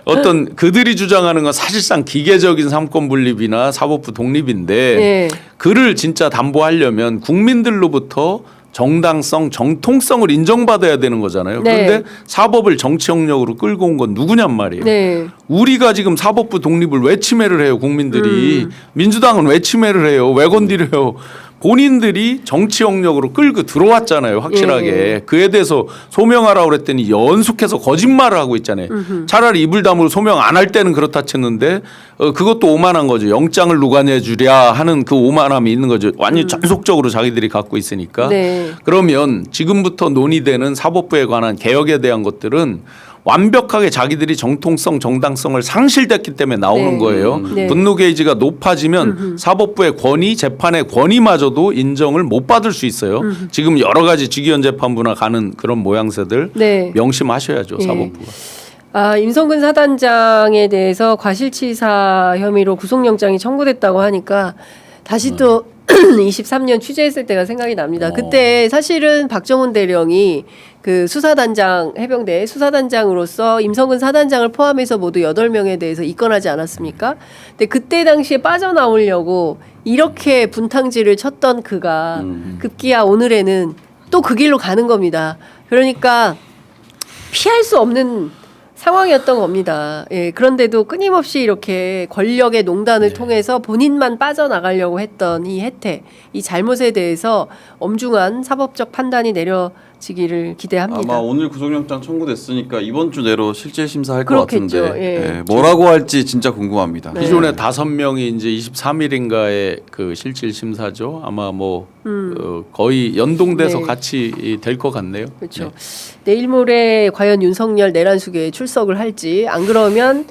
어떤 그들이 주장하는 건 사실상 기계적인 삼권 분립이나 사법부 독립인데 예. 그를 진짜 담보하려면 국민들로부터 정당성, 정통성을 인정받아야 되는 거잖아요. 네. 그런데 사법을 정치 영역으로 끌고 온 건 누구냔 말이에요. 네. 우리가 지금 사법부 독립을 왜 침해를 해요, 국민들이. 민주당은 왜 침해를 해요, 왜 건드려요. 본인들이 정치 영역으로 끌고 들어왔잖아요, 확실하게. 예. 그에 대해서 소명하라고 그랬더니 연속해서 거짓말을 하고 있잖아요. 차라리 입을 다물고 소명 안 할 때는 그렇다 쳤는데 그것도 오만한 거죠. 영장을 누가 내주랴 하는 그 오만함이 있는 거죠. 완전히 전속적으로 자기들이 갖고 있으니까. 네. 그러면 지금부터 논의되는 사법부에 관한 개혁에 대한 것들은 완벽하게 자기들이 정통성, 정당성을 상실됐기 때문에 나오는 네. 거예요. 네. 분노 게이지가 높아지면 사법부의 권위, 재판의 권위마저도 인정을 못 받을 수 있어요. 지금 여러 가지 직위원 재판부나 가는 그런 모양새들 네. 명심하셔야죠, 예. 사법부가. 임성근 사단장에 대해서 과실치사 혐의로 구속영장이 청구됐다고 하니까 다시 또 23년 취재했을 때가 생각이 납니다. 그때 사실은 박정훈 대령이 그 수사단장 해병대 수사단장으로서 임성근 사단장을 포함해서 모두 8명에 대해서 입건하지 않았습니까? 근데 그때 당시에 빠져나오려고 이렇게 분탕질을 쳤던 그가 급기야 오늘에는 또 그 길로 가는 겁니다. 그러니까 피할 수 없는 상황이었던 겁니다. 예, 그런데도 끊임없이 이렇게 권력의 농단을 통해서 본인만 빠져나가려고 했던 이 혜택, 이 잘못에 대해서 엄중한 사법적 판단이 내려지기를 기대합니다. 아마 오늘 구속영장 청구됐으니까 이번 주 내로 실질 심사할 것 그렇겠죠. 같은데 예. 뭐라고 할지 진짜 궁금합니다. 네. 기존에 5명이 이제 23일인가에 그 실질 심사죠. 아마 뭐 거의 연동돼서 네. 같이 될 것 같네요. 그렇죠. 네. 내일 모레 과연 윤석열 내란숙에 출석을 할지 안 그러면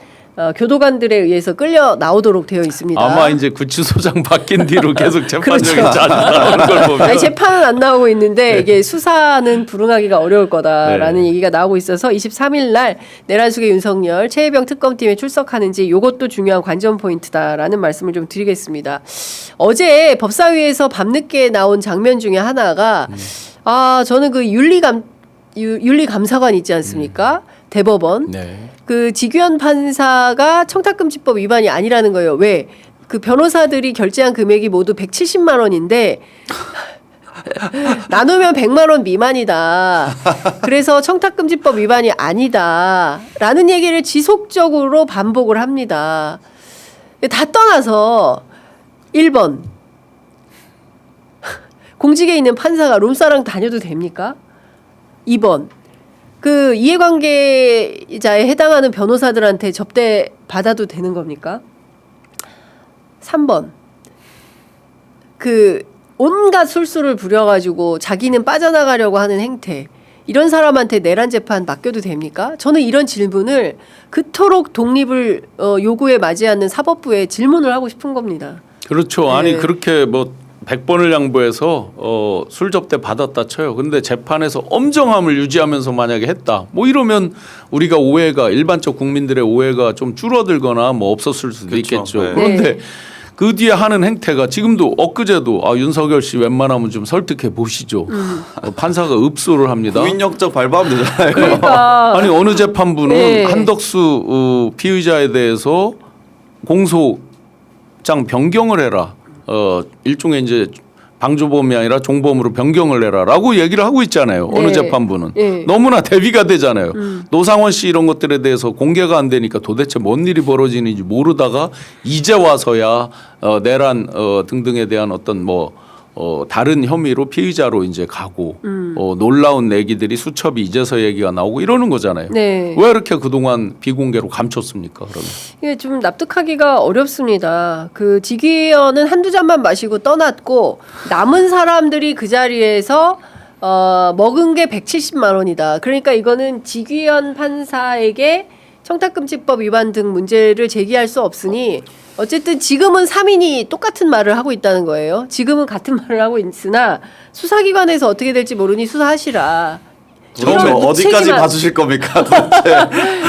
교도관들에 의해서 끌려 나오도록 되어 있습니다. 아마 이제 구치소장 바뀐 뒤로 계속 재판정이 그렇죠. 자주 나오는 걸 보면 아니, 재판은 안 나오고 있는데 이게 수사는 불응하기가 어려울 거다라는 네. 얘기가 나오고 있어서 23일 날 내란숙의 윤석열 최혜병 특검팀에 출석하는지 이것도 중요한 관전 포인트다라는 말씀을 좀 드리겠습니다. 어제 법사위에서 밤늦게 나온 장면 중에 하나가 저는 그 윤리감사관 있지 않습니까? 대법원. 네. 그 지규현 판사가 청탁금지법 위반이 아니라는 거예요. 왜? 그 변호사들이 결제한 금액이 모두 170만 원인데 나누면 100만 원 미만이다. 그래서 청탁금지법 위반이 아니다라는 얘기를 지속적으로 반복을 합니다. 다 떠나서 1번 공직에 있는 판사가 룸사랑 다녀도 됩니까? 2번 그 이해관계자에 해당하는 변호사들한테 접대 받아도 되는 겁니까? 3번 그 온갖 술수를 부려가지고 자기는 빠져나가려고 하는 행태 이런 사람한테 내란 재판 맡겨도 됩니까? 저는 이런 질문을 그토록 독립을 요구에 맞지 않는 사법부에 질문을 하고 싶은 겁니다. 그렇죠. 네. 아니 그렇게 뭐 100번을 양보해서 술 접대 받았다 쳐요. 근데 재판에서 엄정함을 유지하면서 만약에 했다. 뭐 이러면 우리가 오해가 일반적 국민들의 오해가 좀 줄어들거나 뭐 없었을 수도 그렇죠. 있겠죠. 네. 그런데 그 뒤에 하는 행태가 지금도 엊그제도 윤석열 씨 웬만하면 좀 설득해 보시죠. 판사가 읍소를 합니다. 구인영장 발부하면 되잖아요. 그러니까 아니 어느 재판부는 네. 한덕수 피의자에 대해서 공소장 변경을 해라. 일종의 이제 방조범이 아니라 종범으로 변경을 해라라고 얘기를 하고 있잖아요. 어느 네. 재판부는 네. 너무나 대비가 되잖아요. 노상원 씨 이런 것들에 대해서 공개가 안 되니까 도대체 뭔 일이 벌어지는지 모르다가 이제 와서야 내란 등등에 대한 어떤 뭐 다른 혐의로 피의자로 이제 가고 놀라운 얘기들이 수첩이 이제서 얘기가 나오고 이러는 거잖아요. 네. 왜 이렇게 그동안 비공개로 감췄습니까? 그러면 이게 좀 납득하기가 어렵습니다. 그 지기현은 한두 잔만 마시고 떠났고 남은 사람들이 그 자리에서 먹은 게 170만 원이다. 그러니까 이거는 지기현 판사에게 청탁금지법 위반 등 문제를 제기할 수 없으니 어쨌든 지금은 3인이 똑같은 말을 하고 있다는 거예요. 지금은 같은 말을 하고 있으나 수사기관에서 어떻게 될지 모르니 수사하시라. 그럼 이런 어디까지 무책임한- 봐주실 겁니까 도대체.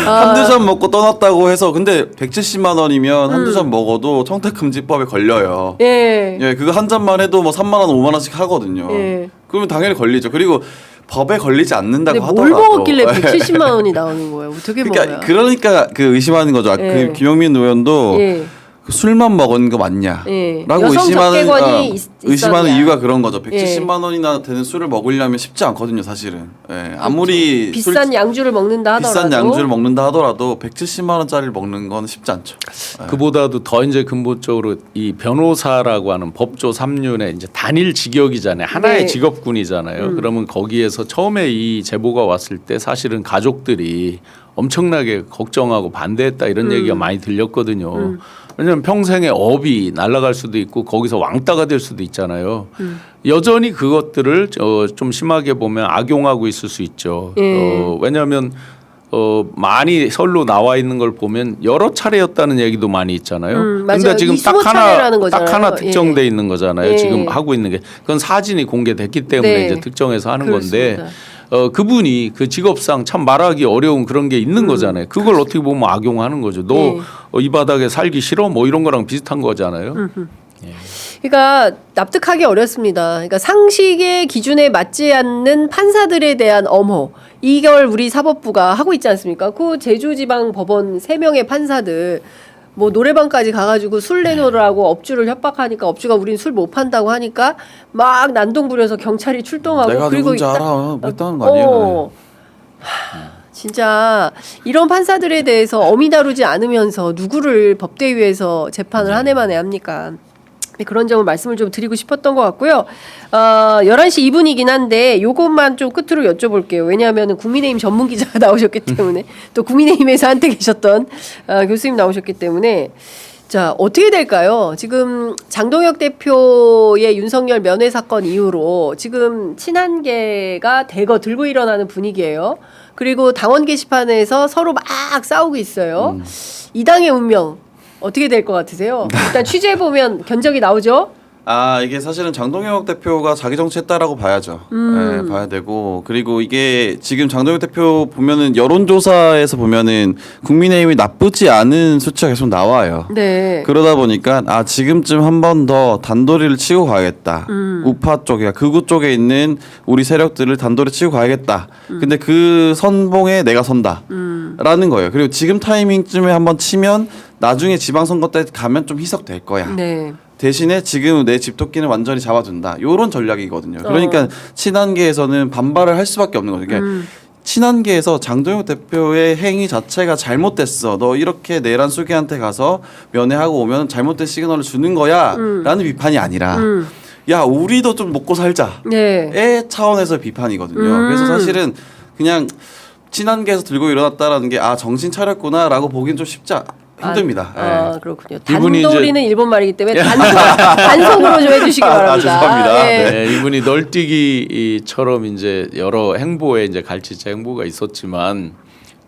한두 잔 먹고 떠났다고 해서 근데 170만 원이면 한두 잔 먹어도 청탁금지법에 걸려요. 예. 예, 그거 한 잔만 해도 뭐 3만 원, 5만 원씩 하거든요. 예. 그러면 당연히 걸리죠. 그리고 법에 걸리지 않는다고 근데 뭘 하더라도. 먹었길래 170만 원이 나오는 거예요? 어떻게 먹어요? 그러니까 그 의심하는 거죠. 예. 그 김용민 의원도 예. 그 술만 먹은 거 맞냐? 예. 라고 여성 의심하는 적개권이 의심하는 있었냐. 이유가 그런 거죠. 170만 예. 원이나 되는 술을 먹으려면 쉽지 않거든요, 사실은. 예. 아무리 비싼 양주를 먹는다 하더라도 비싼 양주를 먹는다 하더라도 170만 원짜리를 먹는 건 쉽지 않죠. 그보다도 더 이제 근본적으로 이 변호사라고 하는 법조 3륜의 이제 단일 직역이잖아요. 하나의 네. 직업군이잖아요. 그러면 거기에서 처음에 이 제보가 왔을 때 사실은 가족들이 엄청나게 걱정하고 반대했다 이런 얘기가 많이 들렸거든요. 왜냐하면 평생의 업이 날아갈 수도 있고 거기서 왕따가 될 수도 있잖아요. 여전히 그것들을 좀 심하게 보면 악용하고 있을 수 있죠. 왜냐하면 많이 설로 나와 있는 걸 보면 여러 차례였다는 얘기도 많이 있잖아요. 맞아요. 근데 지금 20차례라는 거잖아요. 딱 하나 특정돼 예. 있는 거잖아요. 예. 지금 하고 있는 게 그건 사진이 공개됐기 때문에 네. 이제 특정해서 하는 건데 그렇습니다. 그분이 그 직업상 참 말하기 어려운 그런 게 있는 거잖아요. 그걸 어떻게 보면 악용하는 거죠. 너 이 바닥에 살기 싫어? 뭐 이런 거랑 비슷한 거잖아요. 그러니까 납득하기 어렵습니다. 그러니까 상식의 기준에 맞지 않는 판사들에 대한 엄호, 이걸 우리 사법부가 하고 있지 않습니까? 그 제주지방법원 3명의 판사들 뭐 노래방까지 가가지고 술 내놓으라고 업주를 협박하니까 업주가 우린 술 못 판다고 하니까 막 난동 부려서 경찰이 출동하고 내가 그리고 누군지 알아. 못하는 거 아니에요. 진짜 이런 판사들에 대해서 엄히 다루지 않으면서 누구를 법대위에서 재판을 한 해만에 합니까? 네, 그런 점을 말씀을 좀 드리고 싶었던 것 같고요. 11시 2분이긴 한데 요것만 좀 끝으로 여쭤볼게요. 왜냐하면 국민의힘 전문 기자가 나오셨기 때문에 또 국민의힘에서 한때 계셨던 교수님 나오셨기 때문에 자, 어떻게 될까요? 지금 장동혁 대표의 윤석열 면회 사건 이후로 지금 친한계가 대거 들고 일어나는 분위기예요. 그리고 당원 게시판에서 서로 막 싸우고 있어요. 이 당의 운명 어떻게 될 것 같으세요? 일단 취재해 보면 견적이 나오죠. 아, 이게 사실은 장동혁 대표가 자기 정치했다라고 봐야죠. 네, 봐야 되고, 그리고 이게 지금 장동혁 대표 보면은 여론조사에서 보면은 국민의힘이 나쁘지 않은 수치가 계속 나와요. 네. 그러다 보니까 아, 지금쯤 한 번 더 단도리를 치고 가야겠다. 우파 쪽에, 극우 쪽에 있는 우리 세력들을 단도리 치고 가야겠다. 근데 그 선봉에 내가 선다. 라는 거예요. 그리고 지금 타이밍쯤에 한번 치면 나중에 지방선거 때 가면 좀 희석될 거야. 네. 대신에 지금 내 집토끼는 완전히 잡아둔다. 이런 전략이거든요. 그러니까 친한계에서는 반발을 할 수밖에 없는 거죠. 그러니까 친한계에서 장동혁 대표의 행위 자체가 잘못됐어. 너 이렇게 내란 수계한테 가서 면회하고 오면 잘못된 시그널을 주는 거야. 라는 비판이 아니라 야, 우리도 좀 먹고 살자. 네. 의 차원에서 비판이거든요. 그래서 사실은 그냥 친한계에서 들고 일어났다라는 게 아, 정신 차렸구나라고 보기엔 좀 힘듭니다. 아, 예. 그렇군요. 이분이 단도리는 일본 말이기 때문에 단속으로 좀 해주시기 바랍니다. 죄송합니다. 네. 네, 이분이 널뛰기처럼 이제 여러 행보에 이제 갈치자 행보가 있었지만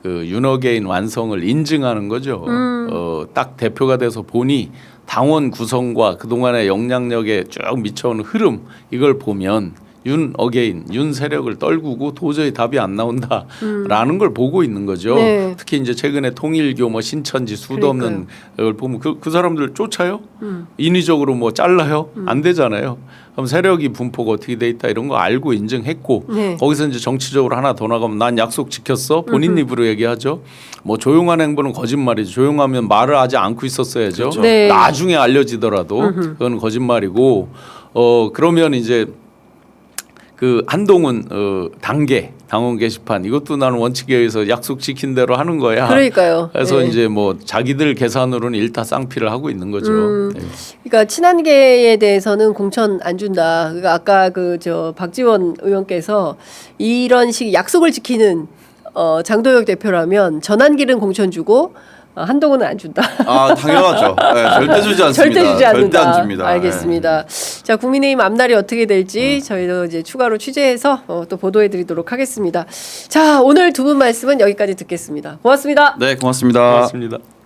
그 윤어게인 완성을 인증하는 거죠. 딱 대표가 돼서 보니 당원 구성과 그 동안의 영향력에 쭉 미쳐오는 흐름 이걸 보면 윤 어게인, 윤 세력을 떨구고 도저히 답이 안 나온다라는 걸 보고 있는 거죠. 네. 특히 이제 최근에 통일교 뭐 신천지 수도 없는 걸 보면 그 사람들 쫓아요? 인위적으로 뭐 잘라요? 안 되잖아요. 그럼 세력이 분포가 어떻게 돼 있다 이런 거 알고 인증했고 네. 거기서 이제 정치적으로 하나 더 나가면 난 약속 지켰어 본인 입으로 얘기하죠. 뭐 조용한 행보는 거짓말이죠. 조용하면 말을 하지 않고 있었어야죠. 그렇죠. 네. 나중에 알려지더라도 그건 거짓말이고 그러면 이제 그 한동훈 당원 게시판 이것도 나는 원칙에 의해서 약속 지킨 대로 하는 거야. 그러니까요. 그래서 네. 이제 뭐 자기들 계산으로는 일타쌍피를 하고 있는 거죠. 네. 그러니까 친한계에 대해서는 공천 안 준다. 그러니까 아까 그 저 박지원 의원께서 이런 식 약속을 지키는 장동혁 대표라면 전환길은 공천 주고 한동훈은 안 준다. 아, 당연하죠. 네, 절대 주지 않습니다. 절대 주지 않는다. 절대 안 줍니다. 알겠습니다. 자, 국민의힘 앞날이 어떻게 될지 저희도 이제 추가로 취재해서 또 보도해드리도록 하겠습니다. 자, 오늘 두 분 말씀은 여기까지 듣겠습니다. 고맙습니다. 네, 고맙습니다. 고맙습니다.